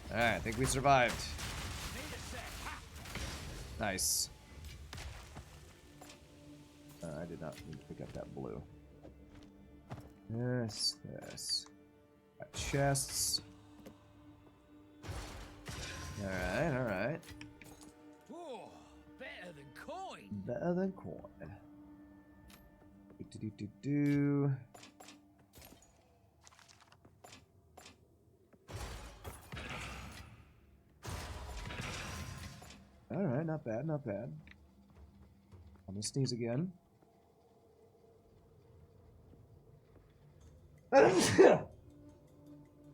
Alright, I think we survived. Nice. I did not need to pick up that blue. Yes, yes. Got chests. Alright, alright. Whoa, better than coin. Better than coin. Do-do-do-do-do. Alright, not bad, not bad. I'm gonna sneeze again.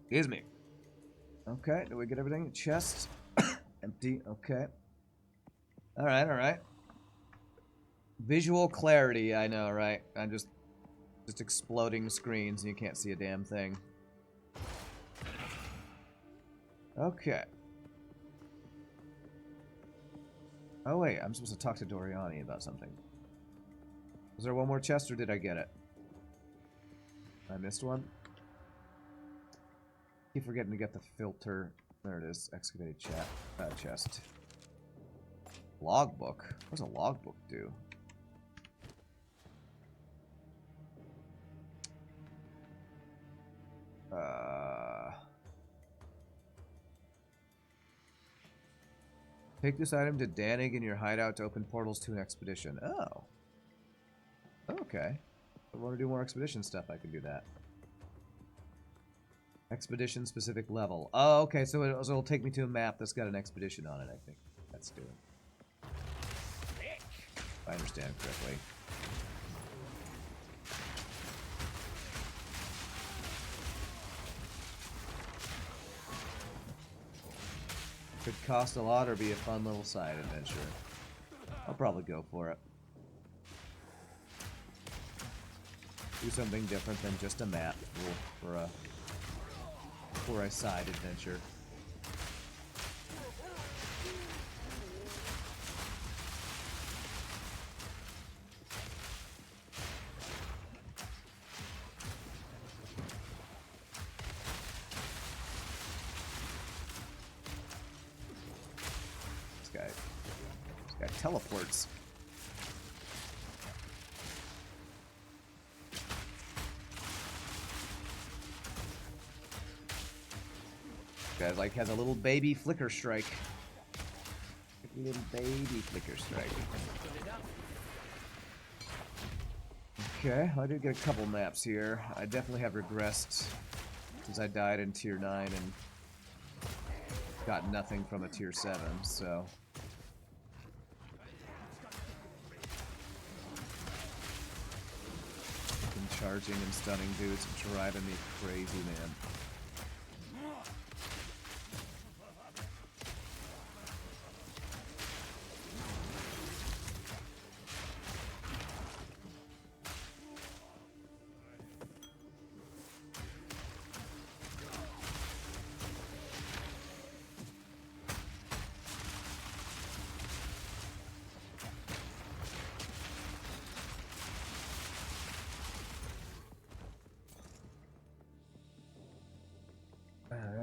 Excuse me. Okay, do we get everything? Chest. Empty, okay. Alright, alright. Visual clarity, I know, right? I'm just exploding screens and you can't see a damn thing. Okay. Oh wait, I'm supposed to talk to Doriani about something. Was there one more chest or did I get it? I missed one? Keep forgetting to get the filter. There it is. Excavated chest. Logbook? What does a logbook do? Take this item to Danig in your hideout to open portals to an expedition. Oh. Okay. If I want to do more expedition stuff, I can do that. Expedition specific level. Oh, okay, so it'll take me to a map that's got an expedition on it, I think. Let's do it. If I understand correctly. Could cost a lot or be a fun little side adventure. I'll probably go for it. Do something different than just a map for a side adventure. This guy teleports. Guys, like, has a little baby flicker strike. Little baby flicker strike. Okay, I did get a couple maps here. I definitely have regressed since I died in tier 9 and got nothing from a tier 7, so. Fucking charging and stunning dudes and driving me crazy, man.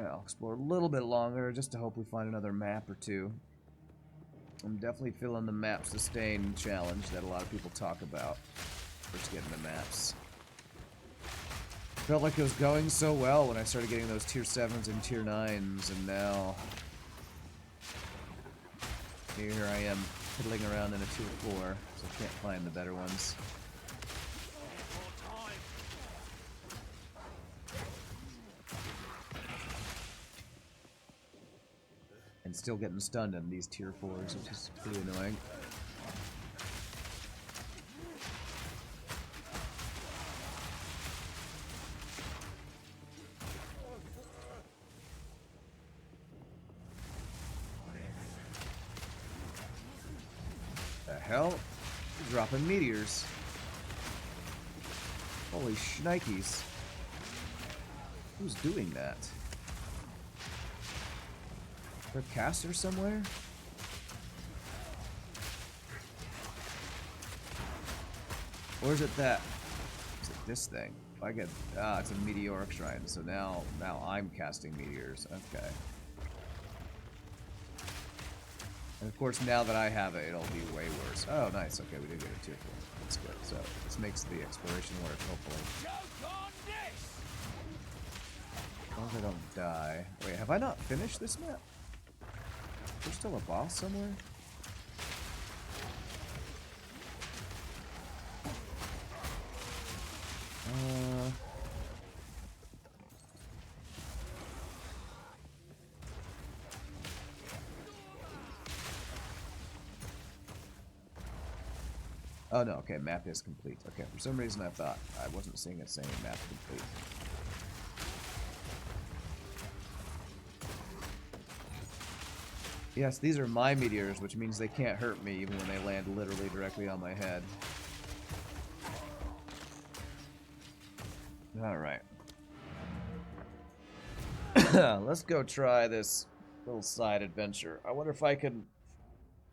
I'll explore a little bit longer just to hopefully find another map or two. I'm definitely feeling the map sustain challenge that a lot of people talk about. First getting the maps. Felt like it was going so well when I started getting those tier 7s and tier 9s, and now here I am fiddling around in a tier 4, so I can't find the better ones. And still getting stunned in these tier 4s, which is pretty annoying. The hell? Dropping meteors. Holy shnikes. Who's doing that? A caster somewhere? Or is it that? Is it this thing? I get it's a meteoric shrine, so now I'm casting meteors. Okay. And of course now that I have it, it'll be way worse. Oh nice, okay, we did get a tier 4. That's good. So this makes the exploration work, hopefully. As long as I don't die. Wait, have I not finished this map? There's still a boss somewhere? Oh no, okay, map is complete. Okay, for some reason I thought I wasn't seeing it saying map complete. Yes, these are my meteors, which means they can't hurt me even when they land literally directly on my head. Alright. Let's go try this little side adventure. I wonder if I can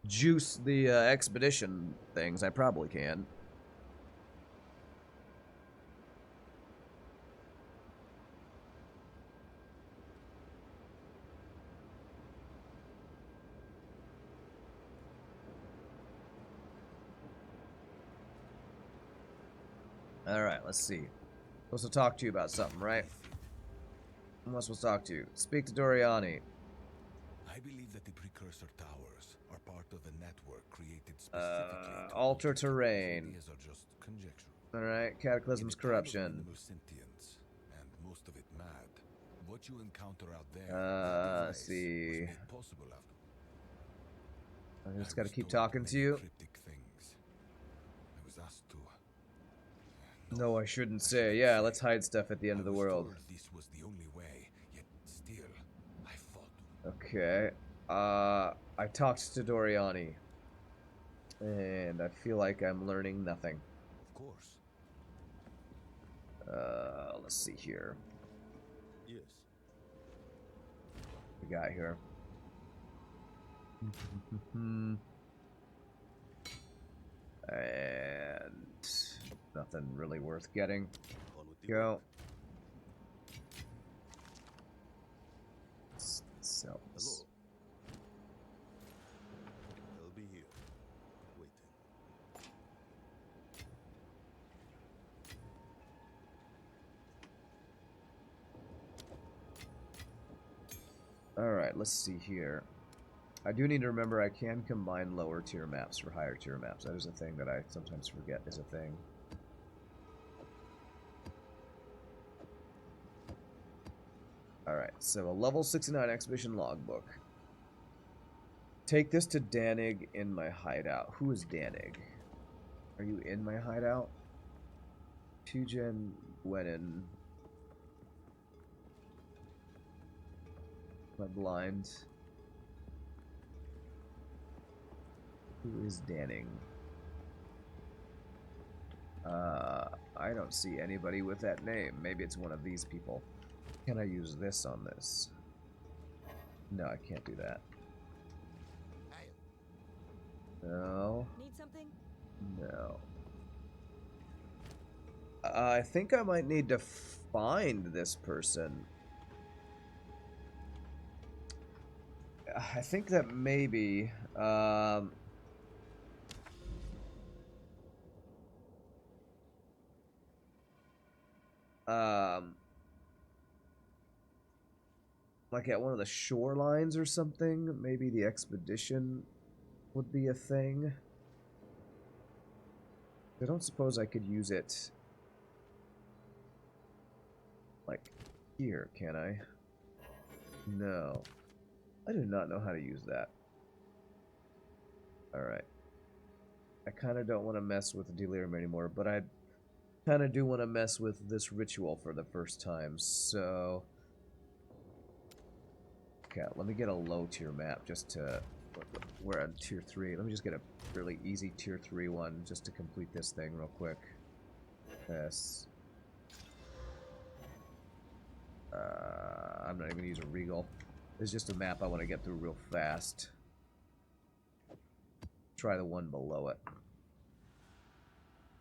juice the expedition things. I probably can. Alright, let's see. Supposed to talk to you about something, right? I'm not supposed to talk to you. Speak to Doriani. I believe that the precursor towers are part of a network created specifically to alter terrain. Ideas are just conjecture. Alright, Cataclysm's corruption. Sentience, and most of it mad. What you encounter out there, let's see. was made possible after. I just gotta keep talking to you. Cryptic things. I was asked to. No, I shouldn't say. Yeah, let's hide stuff at the end of the world. This was the only way, yet still, I fought. Okay. I talked to Doriani, and I feel like I'm learning nothing. Of course. Let's see here. Yes. We got here. And nothing really worth getting. On with the Go. work. Sell Hello. this. I'll be here. Waiting. Alright, let's see here. I do need to remember I can combine lower tier maps for higher tier maps. That is a thing that I sometimes forget is a thing. Alright, so a level 69 expedition logbook. Take this to Danig in my hideout. Who is Danig? Are you in my hideout? Tujen Gwenin. Am I blind? Who is Danning? I don't see anybody with that name. Maybe it's one of these people. Can I use this on this? No, I can't do that. No. Need something? No. I think I might need to find this person. I think that maybe, like at one of the shorelines or something, maybe the expedition would be a thing. I don't suppose I could use it like here, can I? No. I do not know how to use that. Alright. I kind of don't want to mess with Delirium anymore, but I kind of do want to mess with this ritual for the first time, so... Okay, let me get a low tier map just to... We're on tier 3. Let me just get a really easy tier 3 one just to complete this thing real quick. Yes. I'm not even going to use a Regal. It's just a map I want to get through real fast. Try the one below it.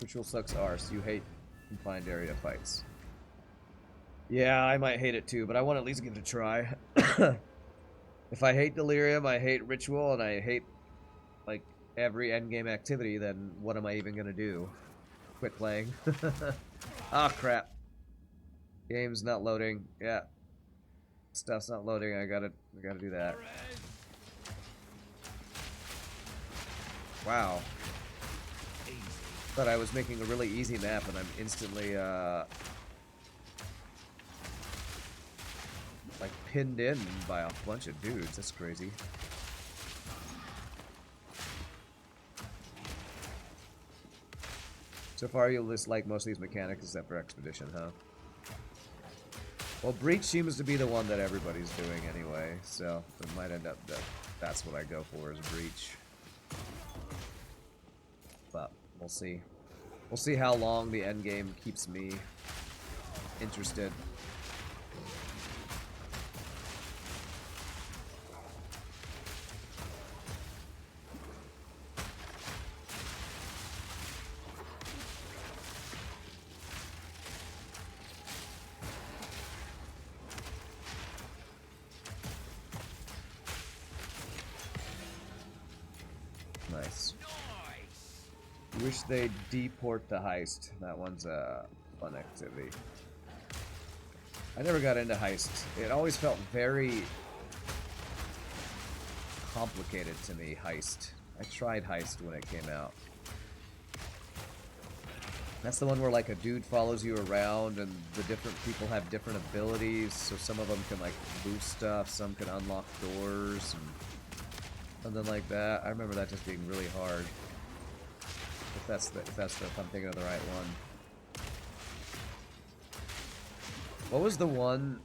Ritual sucks arse. You hate confined area fights. Yeah, I might hate it too, but I want to at least give it a try. If I hate Delirium, I hate Ritual, and I hate, like, every endgame activity, then what am I even gonna do? Quit playing. Ah, crap. Game's not loading. Yeah. Stuff's not loading. I gotta do that. Wow. Thought I was making a really easy map, and I'm instantly, like pinned in by a bunch of dudes. That's crazy. So far, you'll just like most of these mechanics except for Expedition, huh? Well, Breach seems to be the one that everybody's doing anyway, so it might end up that that's what I go for is Breach. But we'll see. We'll see how long the end game keeps me interested. Nice. Wish they'd deport the heist. That one's a fun activity. I never got into heist. It always felt very complicated to me, heist. I tried heist when it came out. That's the one where like a dude follows you around and the different people have different abilities, so some of them can like boost stuff, some can unlock doors and something like that. I remember that just being really hard. If I'm thinking of the right one. What was the one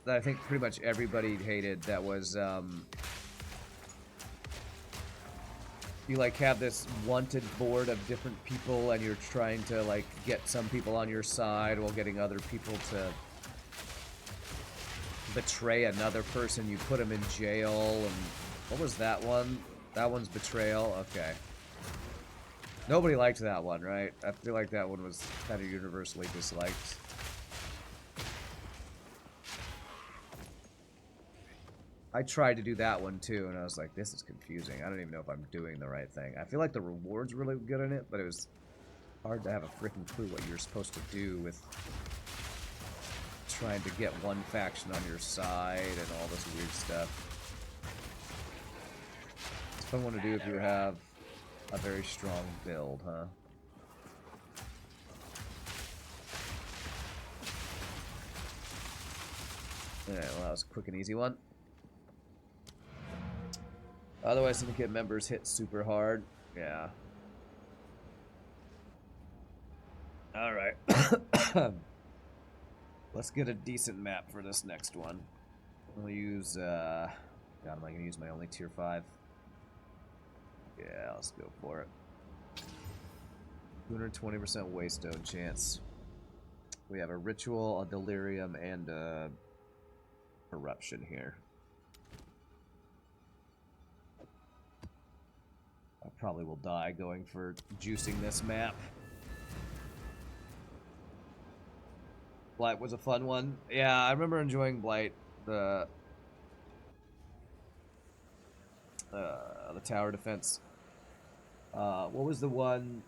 that I think pretty much everybody hated. That was you like have this wanted board of different people, and you're trying to like get some people on your side while getting other people to betray another person. You put them in jail, and what was that one? That one's betrayal. Okay. Nobody liked that one, right? I feel like that one was kind of universally disliked. I tried to do that one too, and I was like, this is confusing. I don't even know if I'm doing the right thing. I feel like the reward's really good in it, but it was hard to have a freaking clue what you're supposed to do with trying to get one faction on your side and all this weird stuff. It's a fun one to do if you have a very strong build, huh? Alright, well that was a quick and easy one. Otherwise, syndicate members hit super hard. Yeah. Alright. Let's get a decent map for this next one. We'll use, God, am I going to use my only tier 5? Yeah, let's go for it. 220% waystone chance. We have a ritual, a delirium, and a corruption here. I probably will die going for juicing this map. Blight was a fun one. Yeah, I remember enjoying Blight. The tower defense. What was the one?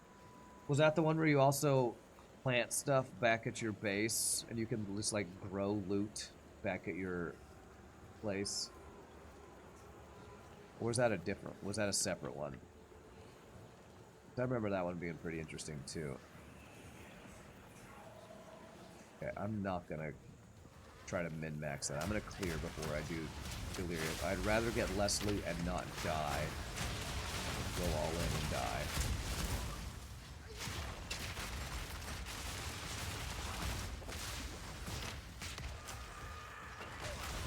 Was that the one where you also plant stuff back at your base and you can just like grow loot back at your place? Or was that a different? Was that a separate one? I remember that one being pretty interesting too. Okay, I'm not gonna try to min-max that. I'm gonna clear before I do delirium. I'd rather get less loot and not die than go all in and die.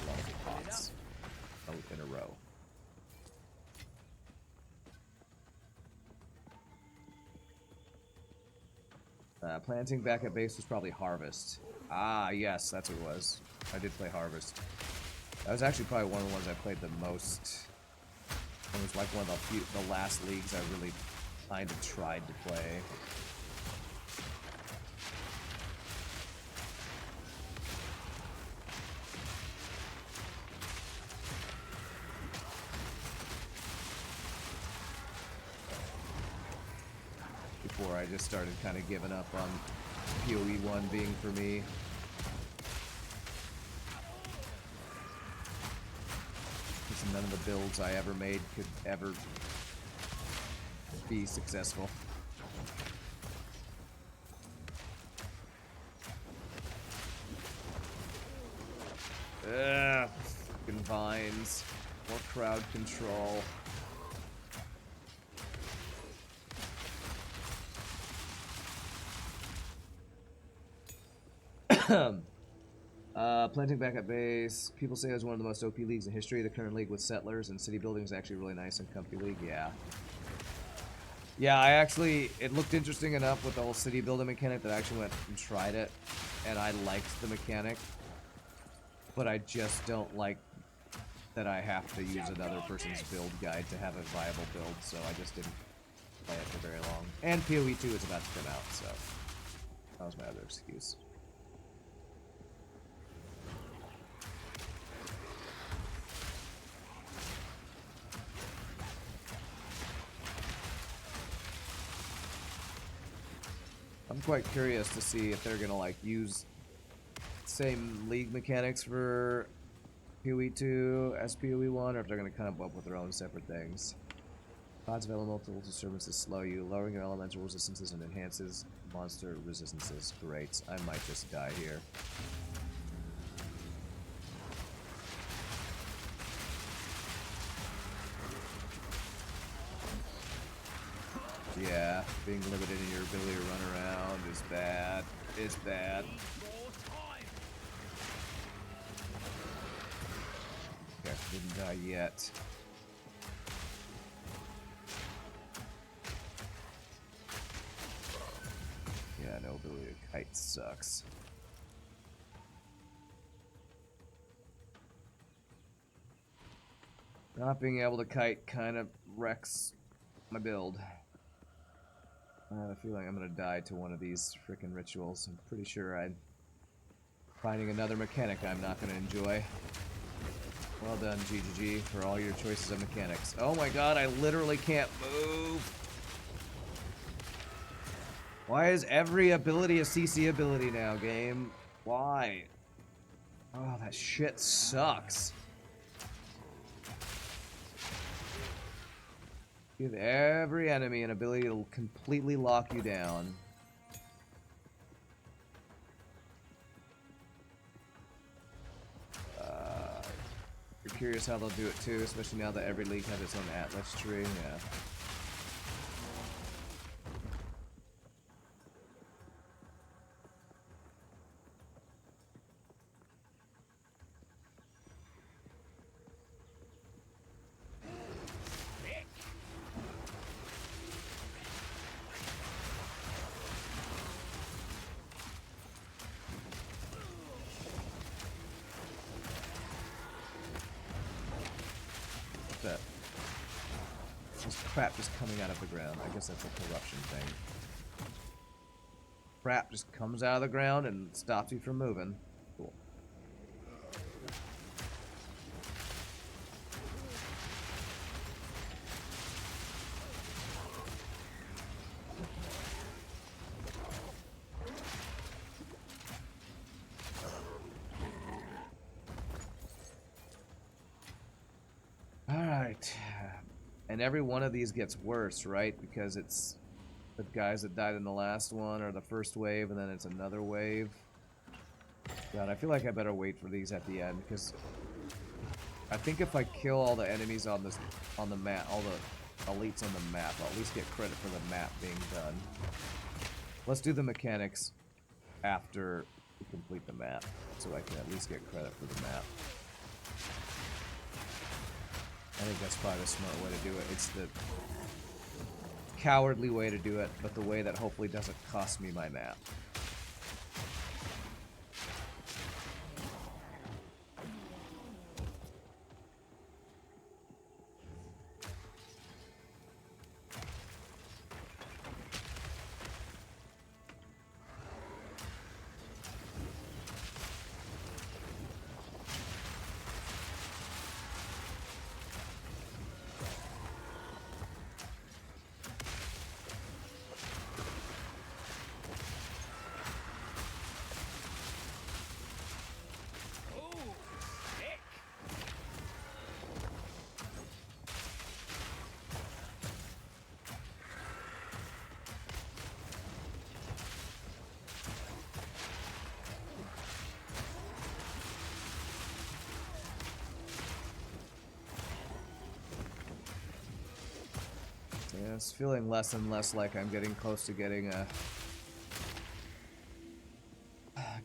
Lots of pots out in a row. Planting back at base was probably Harvest. Ah, yes, that's what it was. I did play Harvest. That was actually probably one of the ones I played the most. It was like one of the last leagues I really kind of tried to play. Before I just started kind of giving up on PoE 1 being for me. Because none of the builds I ever made could ever be successful. Ugh, fucking vines. More crowd control. Planting back at base. People say it was one of the most OP leagues in history. The current league with settlers and city building is actually a really nice and comfy league. Yeah. Yeah, it looked interesting enough with the whole city building mechanic that I actually went and tried it. And I liked the mechanic. But I just don't like that I have to use another person's build guide to have a viable build. So I just didn't play it for very long. And PoE 2 is about to come out, so that was my other excuse. I'm quite curious to see if they're gonna like use same league mechanics for PoE 2 as PoE 1, or if they're gonna come up with their own separate things. Pods of elemental disturbances slow you, lowering your elemental resistances and enhances monster resistances. Great. I might just die here. Yeah, being limited in your ability to run around is bad. It's bad. Didn't die yet. Yeah, no ability to kite sucks. Not being able to kite kind of wrecks my build. I have a feeling I'm gonna die to one of these frickin' rituals. I'm pretty sure I'm finding another mechanic I'm not gonna enjoy. Well done, GGG, for all your choices of mechanics. Oh my god, I literally can't move! Why is every ability a CC ability now, game? Why? Oh, that shit sucks. Give every enemy an ability to completely lock you down. You're curious how they'll do it too, especially now that every league has its own atlas tree. Yeah. That this crap just coming out of the ground. I guess that's a corruption thing. Crap just comes out of the ground and stops you from moving. Cool. Alright. And every one of these gets worse, right? Because it's the guys that died in the last one or the first wave, and then it's another wave. God, I feel like I better wait for these at the end, because I think if I kill all the enemies on the map, all the elites on the map, I'll at least get credit for the map being done. Let's do the mechanics after we complete the map, so I can at least get credit for the map. I think that's probably the smart way to do it. It's the cowardly way to do it, but the way that hopefully doesn't cost me my map. Yeah, it's feeling less and less like I'm getting close to getting a...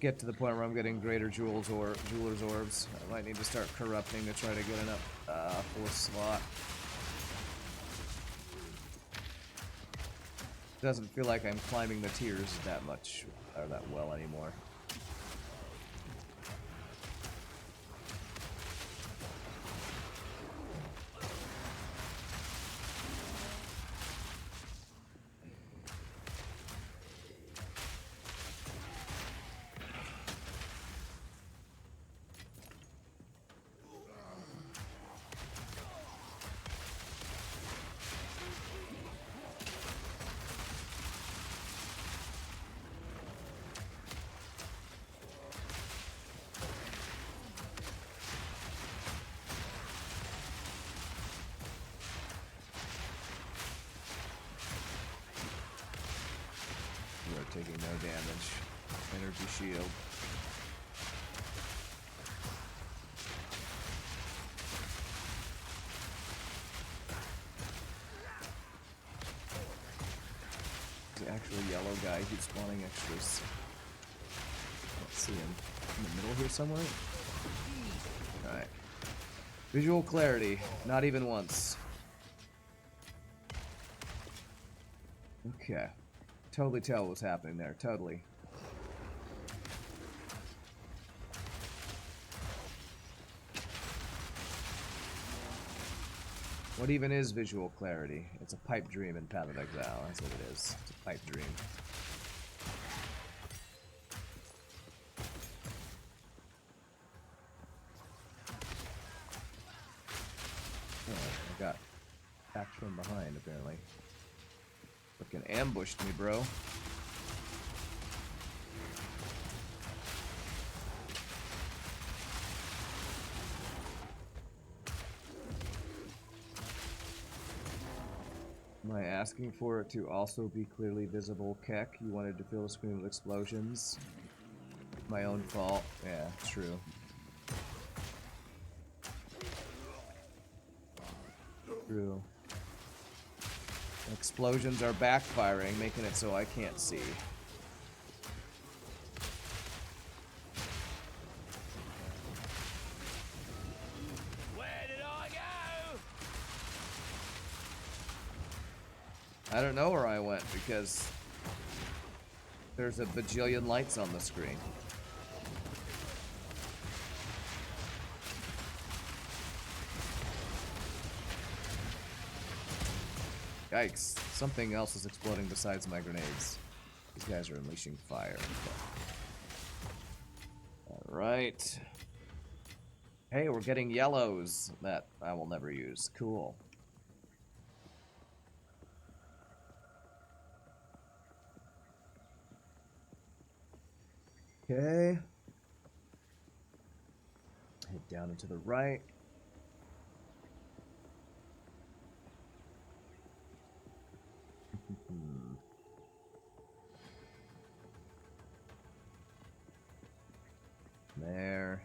get to the point where I'm getting greater jeweler's orbs. I might need to start corrupting to try to get an up 4th slot. Doesn't feel like I'm climbing the tiers that much, or that well anymore. Taking no damage. Energy shield. The actual yellow guy keeps spawning extras. Let's see him in the middle here somewhere. Alright. Visual clarity. Not even once. Okay. Totally tell what's happening there. Totally. What even is visual clarity? It's a pipe dream in Path of Exile. That's what it is. It's a pipe dream. Oh, I got attacked from behind, apparently. Fucking ambushed me, bro. Am I asking for it to also be clearly visible, Keck? You wanted to fill the screen with explosions? My own fault. Yeah, true. True. Explosions are backfiring, making it so I can't see. Where did I go? I don't know where I went because there's a bajillion lights on the screen. Yikes. Something else is exploding besides my grenades. These guys are unleashing fire. Alright. Hey, we're getting yellows that I will never use. Cool. Okay. Head down and to the right. There.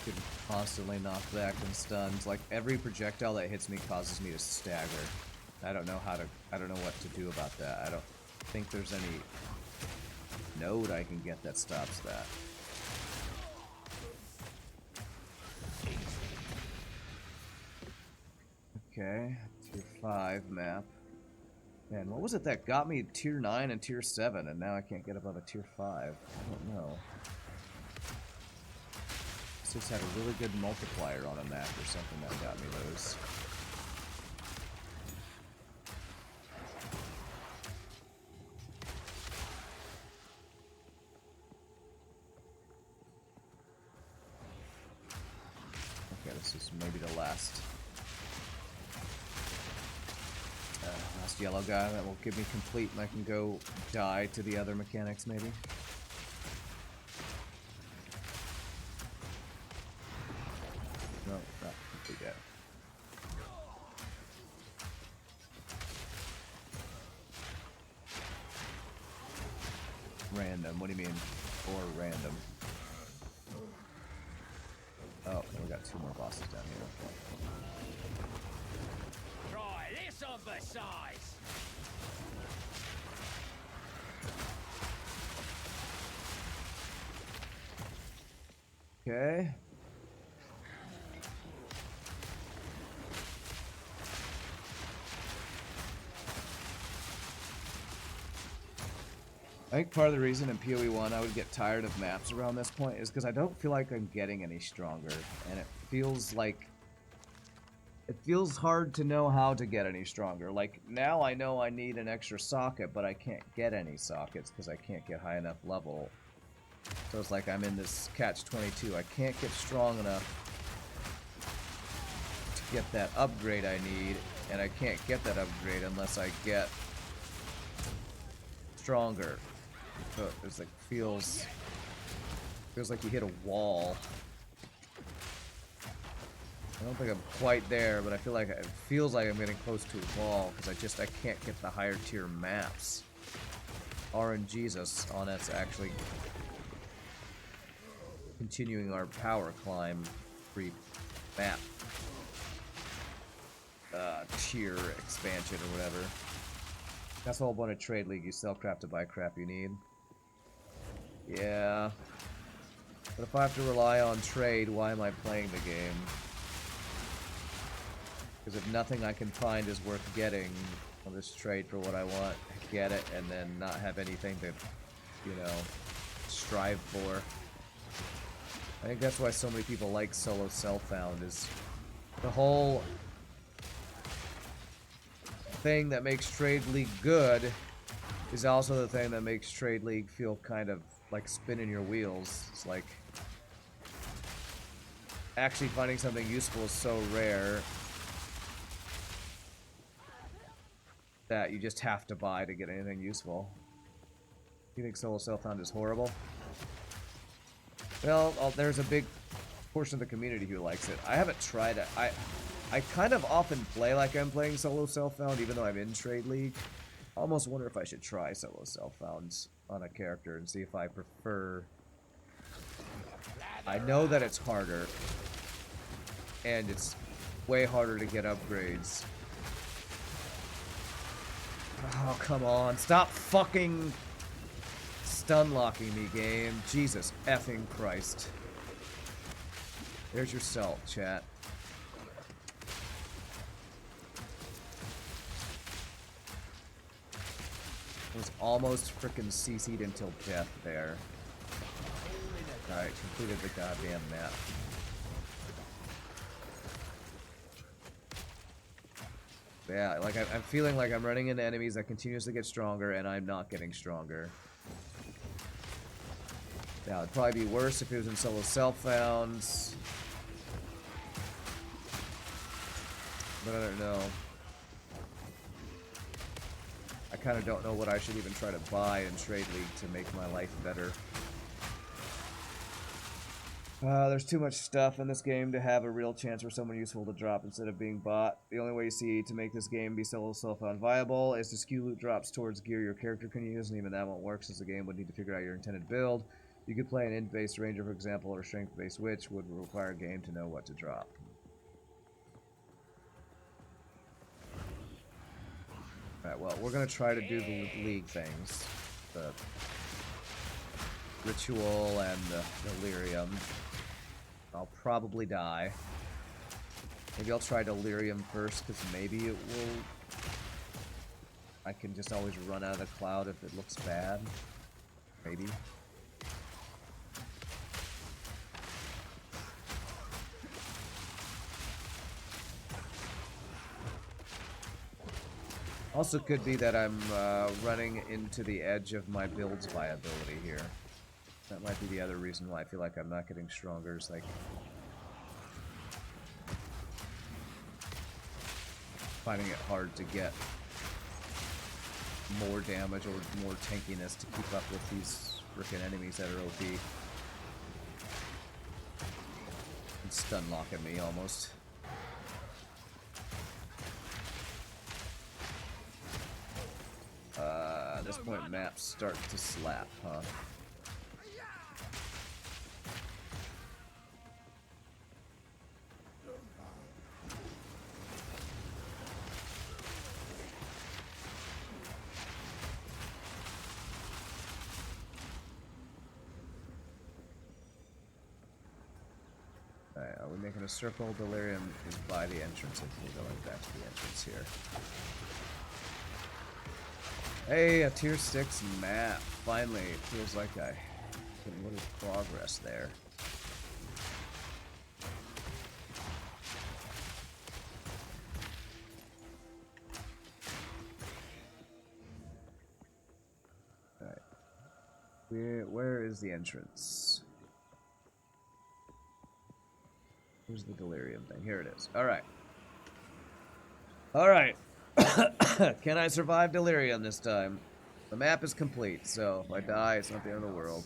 Getting constantly knocked back and stunned. Like every projectile that hits me causes me to stagger. I don't know what to do about that. I don't think there's any node I can get that stops that. Okay, tier 5 map. Man, what was it that got me tier 9 and tier 7 and now I can't get above a tier 5? I don't know. This just had a really good multiplier on a map or something that got me those. Okay, this is maybe the last yellow guy that will give me complete and I can go die to the other mechanics maybe. No, not complete yet. Random, what do you mean? Or random? Oh, we got 2 more bosses down here. Okay. Try this on the size. Okay. I think part of the reason in PoE 1 I would get tired of maps around this point is because I don't feel like I'm getting any stronger, and it feels hard to know how to get any stronger. Like, now I know I need an extra socket, but I can't get any sockets because I can't get high enough level. So it's like I'm in this catch-22. I can't get strong enough to get that upgrade I need, and I can't get that upgrade unless I get stronger. So it's like feels like you hit a wall. I don't think I'm quite there, but I feel like it feels like I'm getting close to a wall because I can't get the higher tier maps. RNGesus on us actually continuing our power climb free map tier expansion or whatever. That's the whole point of Trade League. You sell crap to buy crap you need. Yeah. But if I have to rely on trade, why am I playing the game? Because if nothing I can find is worth getting, I'll just trade for what I want, get it, and then not have anything to, you know, strive for. I think that's why so many people like solo self-found, is the whole thing that makes Trade League good is also the thing that makes Trade League feel kind of like spinning your wheels. It's like actually finding something useful is so rare that you just have to buy to get anything useful. You think solo self-found is horrible? Well, there's a big portion of the community who likes it. I haven't tried it. I kind of often play like I'm playing solo self-found, even though I'm in Trade League. I almost wonder if I should try solo self-founds on a character and see if I prefer... I know that it's harder, and it's way harder to get upgrades. Oh, come on. Stop fucking stun locking me, game. Jesus effing Christ. There's your salt, chat. Was almost frickin' CC'd until death there. Alright, completed the goddamn map. Yeah, like I'm feeling like I'm running into enemies that continuously get stronger, and I'm not getting stronger. Yeah, it'd probably be worse if it was in solo self-founds. But I don't know. I kind of don't know what I should even try to buy in Trade League to make my life better. There's too much stuff in this game to have a real chance for someone useful to drop instead of being bought. The only way you see to make this game be solo self-found viable is to skew loot drops towards gear your character can use, and even that won't work since the game would need to figure out your intended build. You could play an int-based ranger, for example, or a strength-based witch would require a game to know what to drop. Alright, well, we're gonna try to do the league things. The ritual and the delirium. I'll probably die. Maybe I'll try delirium first, because maybe it will... I can just always run out of the cloud if it looks bad. Maybe. Also could be that I'm running into the edge of my build's viability here. That might be the other reason why I feel like I'm not getting stronger, is like finding it hard to get more damage or more tankiness to keep up with these frickin' enemies that are OP. And stun locking me almost. At this point maps start to slap, huh? Alright, are we making a circle? Delirium is by the entrance. We're going back to the entrance here. Hey, a tier 6 map. Finally, it feels like I did a little progress there. Alright. Where is the entrance? Where's the delirium thing? Here it is. Alright. Alright. Can I survive delirium this time? The map is complete, so if I die, it's not the end of the world.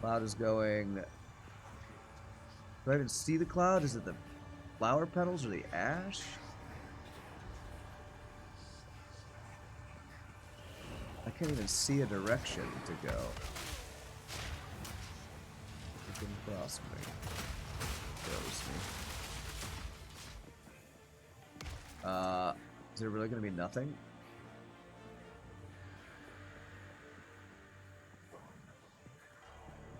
Cloud is going... Do I even see the cloud? Is it the flower petals or the ash? can't even see a direction to go. It can cross me. Throws me. Is there really gonna be nothing?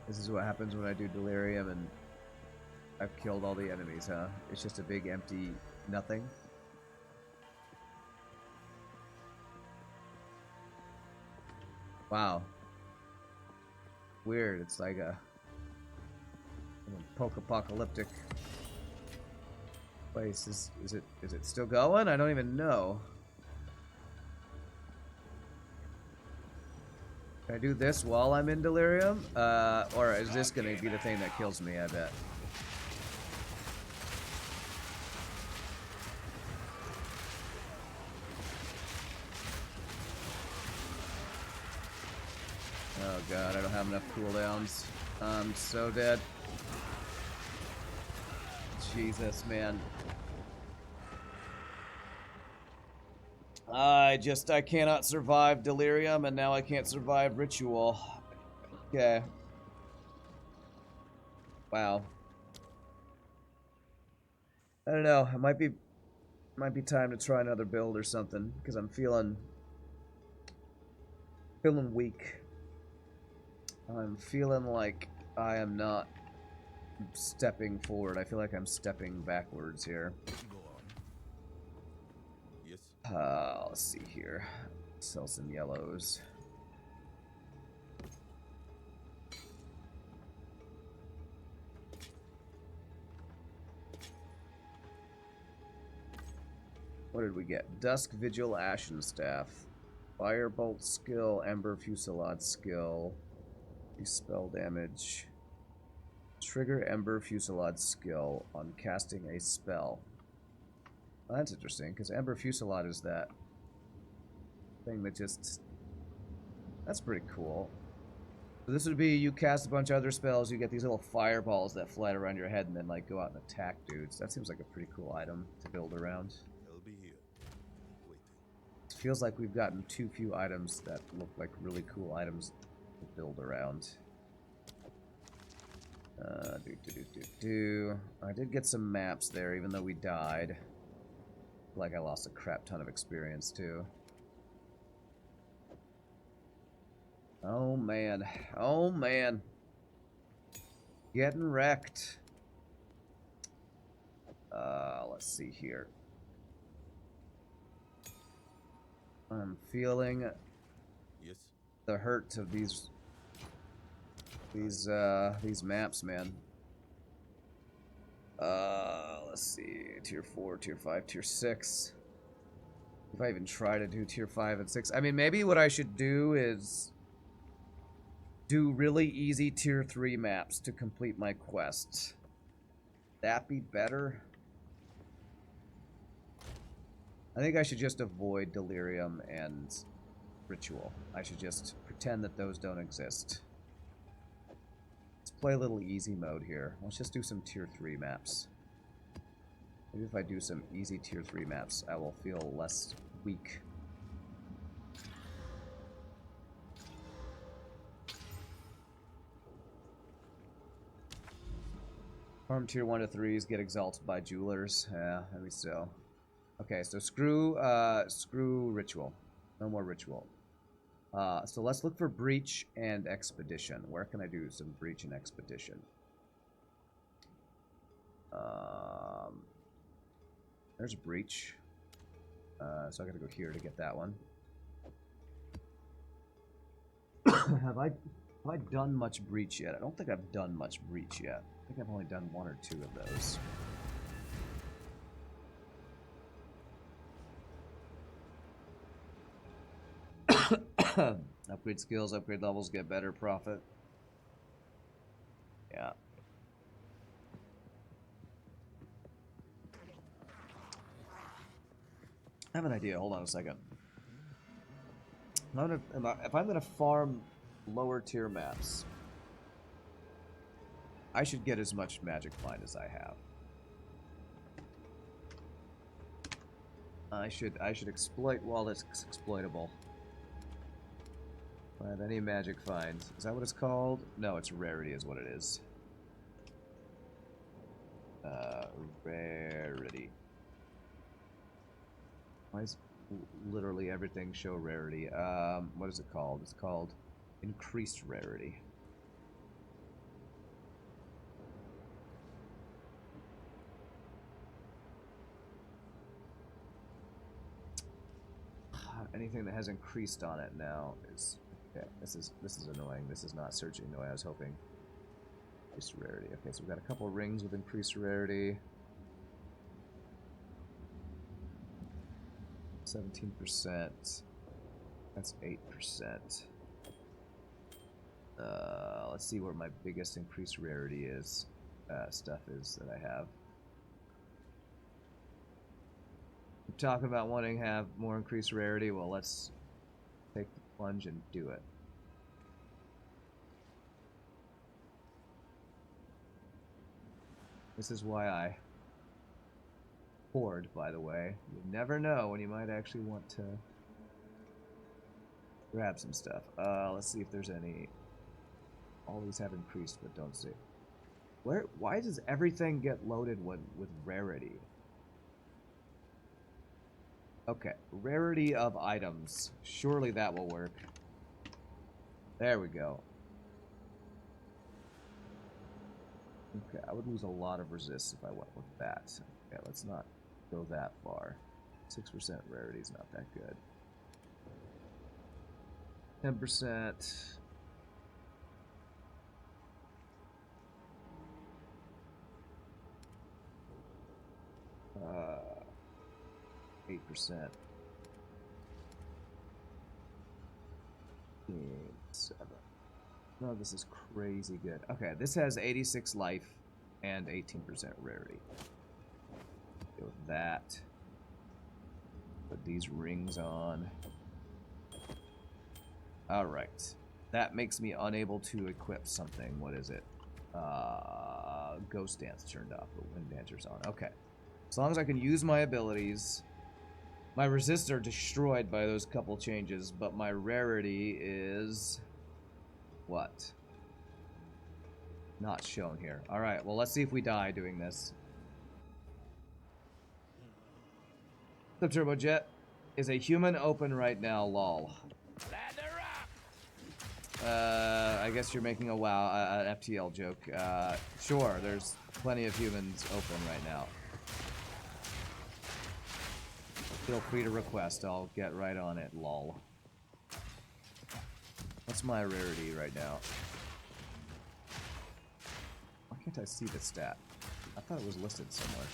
This is what happens when I do delirium and I've killed all the enemies, huh? It's just a big empty nothing. Wow. Weird. It's like a post-apocalyptic place. Is it still going? I don't even know. Can I do this while I'm in delirium? Or is this gonna be the thing that kills me, I bet. Oh god, I don't have enough cooldowns. I'm so dead. Jesus, man. I cannot survive delirium, and now I can't survive ritual. Okay. Wow. I don't know. It might be time to try another build or something, because I'm feeling weak. I'm feeling like I am not stepping forward. I feel like I'm stepping backwards here. Go on. Yes. Let's see here. Sell some yellows. What did we get? Dusk Vigil Ashen Staff. Firebolt skill, Ember Fusillade skill. Spell damage. Trigger Ember Fusillade skill on casting a spell. Well, that's interesting, because Ember Fusillade is that thing that just... That's pretty cool. So this would be, you cast a bunch of other spells, you get these little fireballs that fly around your head and then like go out and attack dudes. That seems like a pretty cool item to build around. I'll be here. Waiting. It feels like we've gotten too few items that look like really cool items to build around. I did get some maps there, even though we died. Like I lost a crap ton of experience too. Oh man. Oh man. Getting wrecked. Let's see here. I'm feeling Yes. the hurt of these maps, man. Let's see. Tier 4, Tier 5, Tier 6. If I even try to do Tier 5 and 6. I mean, maybe what I should do is do really easy Tier 3 maps to complete my quests. That be better? I think I should just avoid Delirium and Ritual. I should just pretend that those don't exist. Let's play a little easy mode here. Let's just do some Tier 3 maps. Maybe if I do some easy Tier 3 maps, I will feel less weak. Farm Tier 1 to 3s get exalted by jewelers. Yeah, maybe so. Okay, so screw Ritual. No more Ritual. So let's look for Breach and Expedition. Where can I do some Breach and Expedition? There's Breach. So I gotta go here to get that one. Have I done much Breach yet? I don't think I've done much Breach yet. I think I've only done 1 or 2 of those. Upgrade skills, upgrade levels, get better profit. Yeah. I have an idea. Hold on a second. If I'm gonna farm lower tier maps, I should get as much magic find as I have. I should exploit while it's exploitable. Find any magic finds. Is that what it's called? No, it's rarity is what it is. Rarity. Why is literally everything show rarity? What is it called? It's called increased rarity. Anything that has increased on it now is okay. This is annoying. This is not searching the way I was hoping. Increased rarity. Okay, so we've got a couple rings with increased rarity. 17%. That's 8%. Let's see where my biggest increased rarity is. Stuff is that I have. We're talking about wanting to have more increased rarity. Well, let's take the plunge and do it. This is why I hoard, by the way. You never know when you might actually want to grab some stuff. Let's see if there's any. All these have increased, but don't see. Why does everything get loaded with rarity? Okay, rarity of items. Surely that will work. There we go. Okay, I would lose a lot of resist if I went with that. Okay, let's not go that far. 6% rarity is not that good. 10%. 8%. 7. No, this is crazy good. Okay, this has 86 life and 18% rarity. Go with that. Put these rings on. Alright. That makes me unable to equip something. What is it? Ghost Dance turned off, but Wind Dancer's on. Okay. As long as I can use my abilities. My resists are destroyed by those couple changes, but my rarity is... what? Not shown here. Alright, well let's see if we die doing this. The Turbojet is a human open right now, lol. I guess you're making a WoW, an FTL joke. Sure, there's plenty of humans open right now. Feel free to request, I'll get right on it, lol. What's my rarity right now? Why can't I see the stat? I thought it was listed somewhere.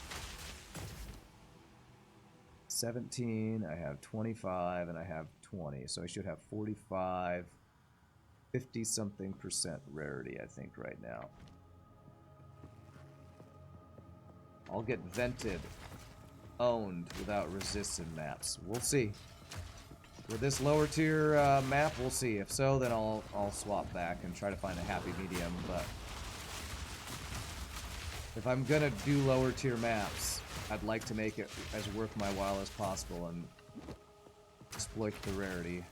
17, I have 25, and I have 20, so I should have 45, 50-something% rarity, I think, right now. I'll get vented, owned, without resists in maps. We'll see. With this lower tier map, we'll see. If so, then I'll swap back and try to find a happy medium, but if I'm gonna do lower tier maps, I'd like to make it as worth my while as possible and exploit the rarity.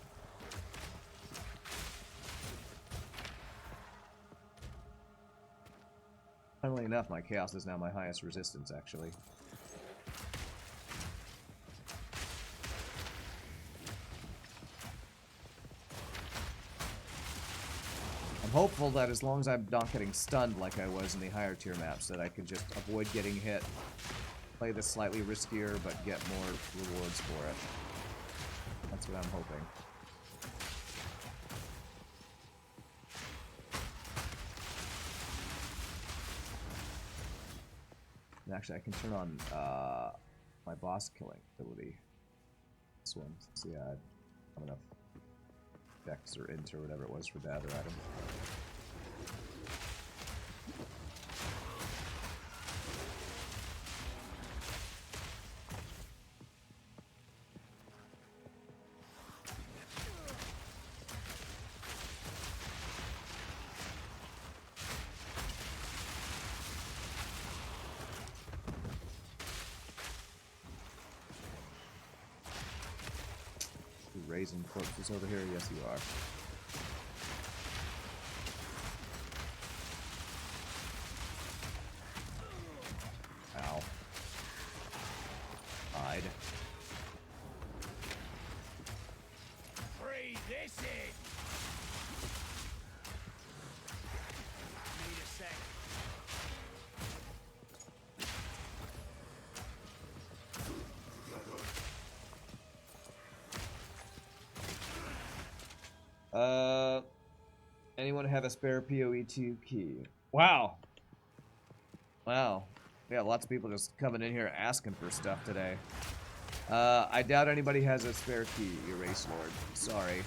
Funnily enough, my chaos is now my highest resistance, actually. I'm hopeful that as long as I'm not getting stunned like I was in the higher tier maps, that I can just avoid getting hit, play this slightly riskier, but get more rewards for it. That's what I'm hoping. And actually, I can turn on my boss killing ability. This one. So yeah, I have enough dex or int or whatever it was for that other item. Raising corpses over here? Yes, you are. Message. Need a sec. Anyone have a spare PoE2 key? Wow. Wow. Yeah, lots of people just coming in here asking for stuff today. I doubt anybody has a spare key, Erase Lord. Sorry.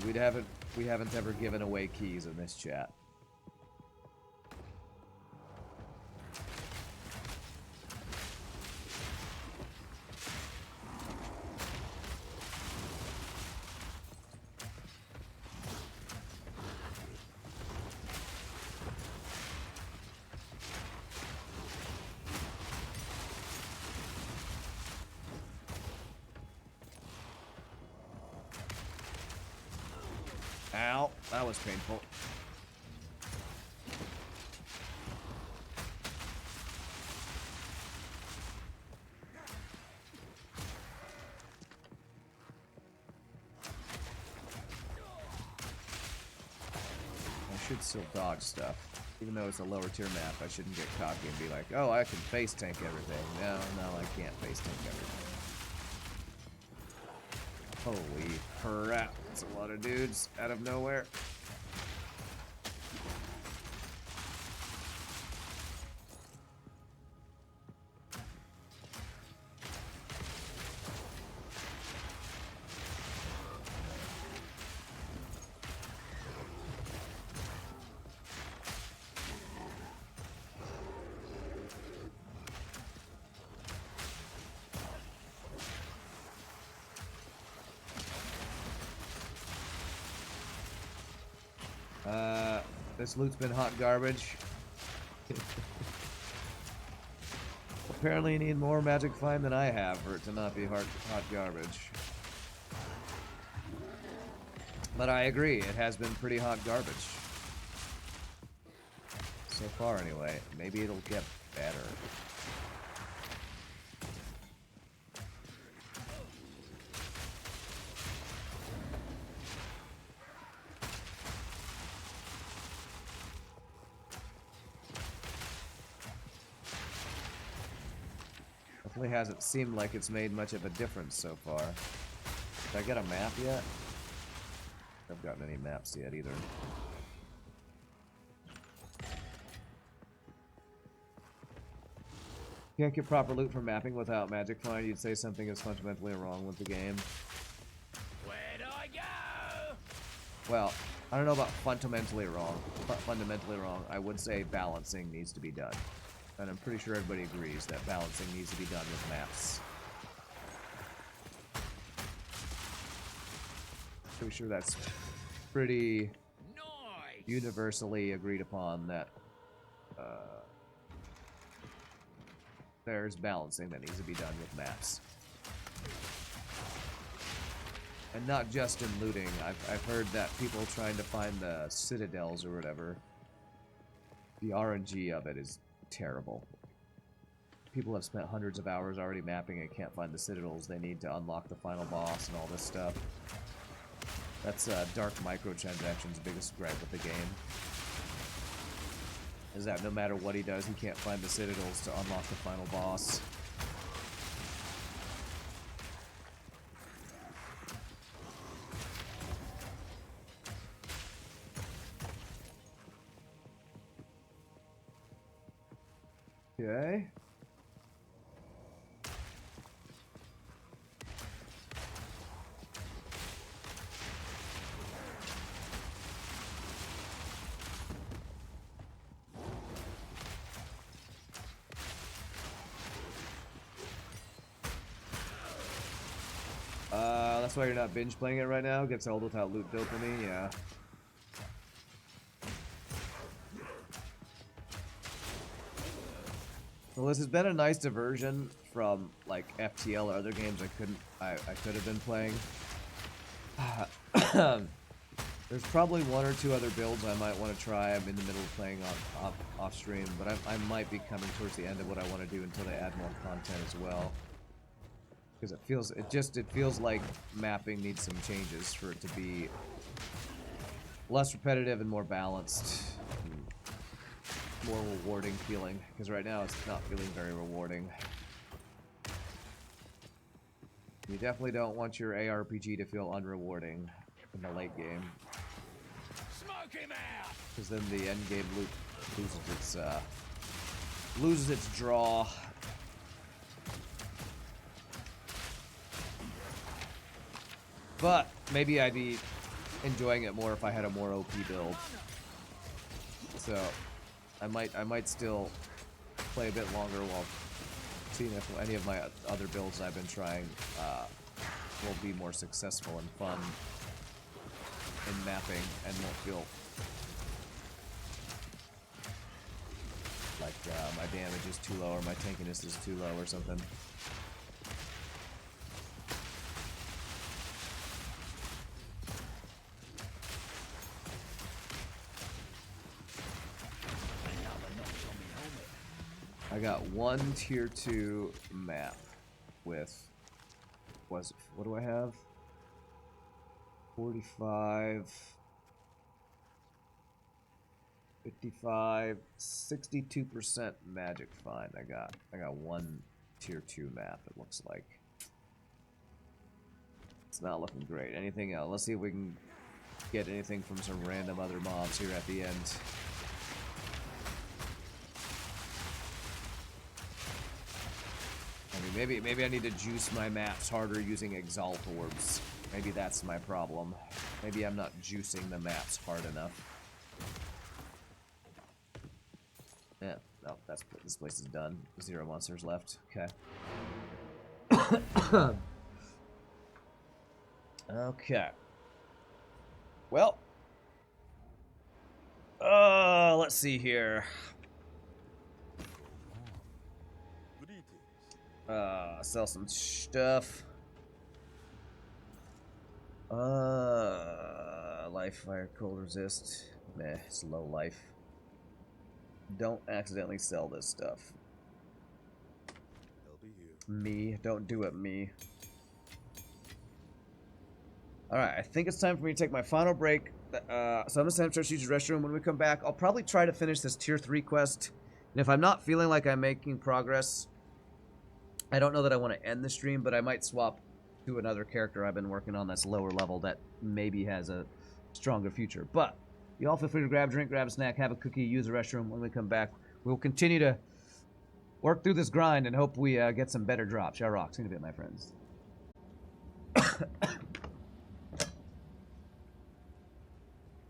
We haven't ever given away keys in this chat. Ow, that was painful. I should still dodge stuff. Even though it's a lower tier map, I shouldn't get cocky and be like, oh, I can face tank everything. No, I can't face tank everything. Holy crap, that's a lot of dudes out of nowhere. This loot's been hot garbage. Apparently you need more magic find than I have for it to not be hot garbage. But I agree, it has been pretty hot garbage. So far anyway. Maybe it'll get better. Definitely hasn't seemed like it's made much of a difference so far. Did I get a map yet? I haven't gotten any maps yet either. Can't get proper loot for mapping without magic find. You'd say something is fundamentally wrong with the game. Where'd I go? Well, I don't know about fundamentally wrong. Fundamentally wrong. I would say balancing needs to be done. And I'm pretty sure everybody agrees that balancing needs to be done with maps. Pretty sure that's pretty universally agreed upon that there's balancing that needs to be done with maps. And not just in looting. I've heard that people trying to find the citadels or whatever, the RNG of it is terrible. People have spent hundreds of hours already mapping and can't find the citadels they need to unlock the final boss and all this stuff. That's Dark Microtransaction's biggest gripe with the game. Is that no matter what he does, he can't find the citadels to unlock the final boss. Okay. That's why you're not binge playing it right now? Gets old without loot dopamine? Yeah. Well, this has been a nice diversion from like FTL or other games I could have been playing. There's probably one or two other builds I might want to try. I'm in the middle of playing off stream, but I might be coming towards the end of what I want to do until they add more content as well. Because it feels like mapping needs some changes for it to be less repetitive and more balanced, and more rewarding feeling. Because right now it's not feeling very rewarding. You definitely don't want your ARPG to feel unrewarding in the late game. Smoke him out! Because then the end game loop loses its draw. But maybe I'd be enjoying it more if I had a more OP build. So I might still play a bit longer while seeing if any of my other builds I've been trying will be more successful and fun in mapping and won't feel like my damage is too low or my tankiness is too low or something. I got one tier 2 map with, what do I have? 45, 55, 62% magic find. I got one tier 2 map, it looks like. It's not looking great. Anything else? Let's see if we can get anything from some random other mobs here at the end. I mean, maybe I need to juice my maps harder using Exalt Orbs. Maybe that's my problem. Maybe I'm not juicing the maps hard enough. Yeah, no, this place is done. 0 monsters left. Okay. Okay. Well. Let's see here. Sell some stuff. Life, fire, cold resist. Meh, it's low life. Don't accidentally sell this stuff. Me, don't do it, me. Alright, I think it's time for me to take my final break. So I'm gonna stand up to use the restroom. When we come back, I'll probably try to finish this tier 3 quest. And if I'm not feeling like I'm making progress, I don't know that I want to end the stream, but I might swap to another character I've been working on that's lower level that maybe has a stronger future. But you all feel free to grab a drink, grab a snack, have a cookie, use the restroom. When we come back, we'll continue to work through this grind and hope we get some better drops. Y'all rock. See you in a bit, my friends.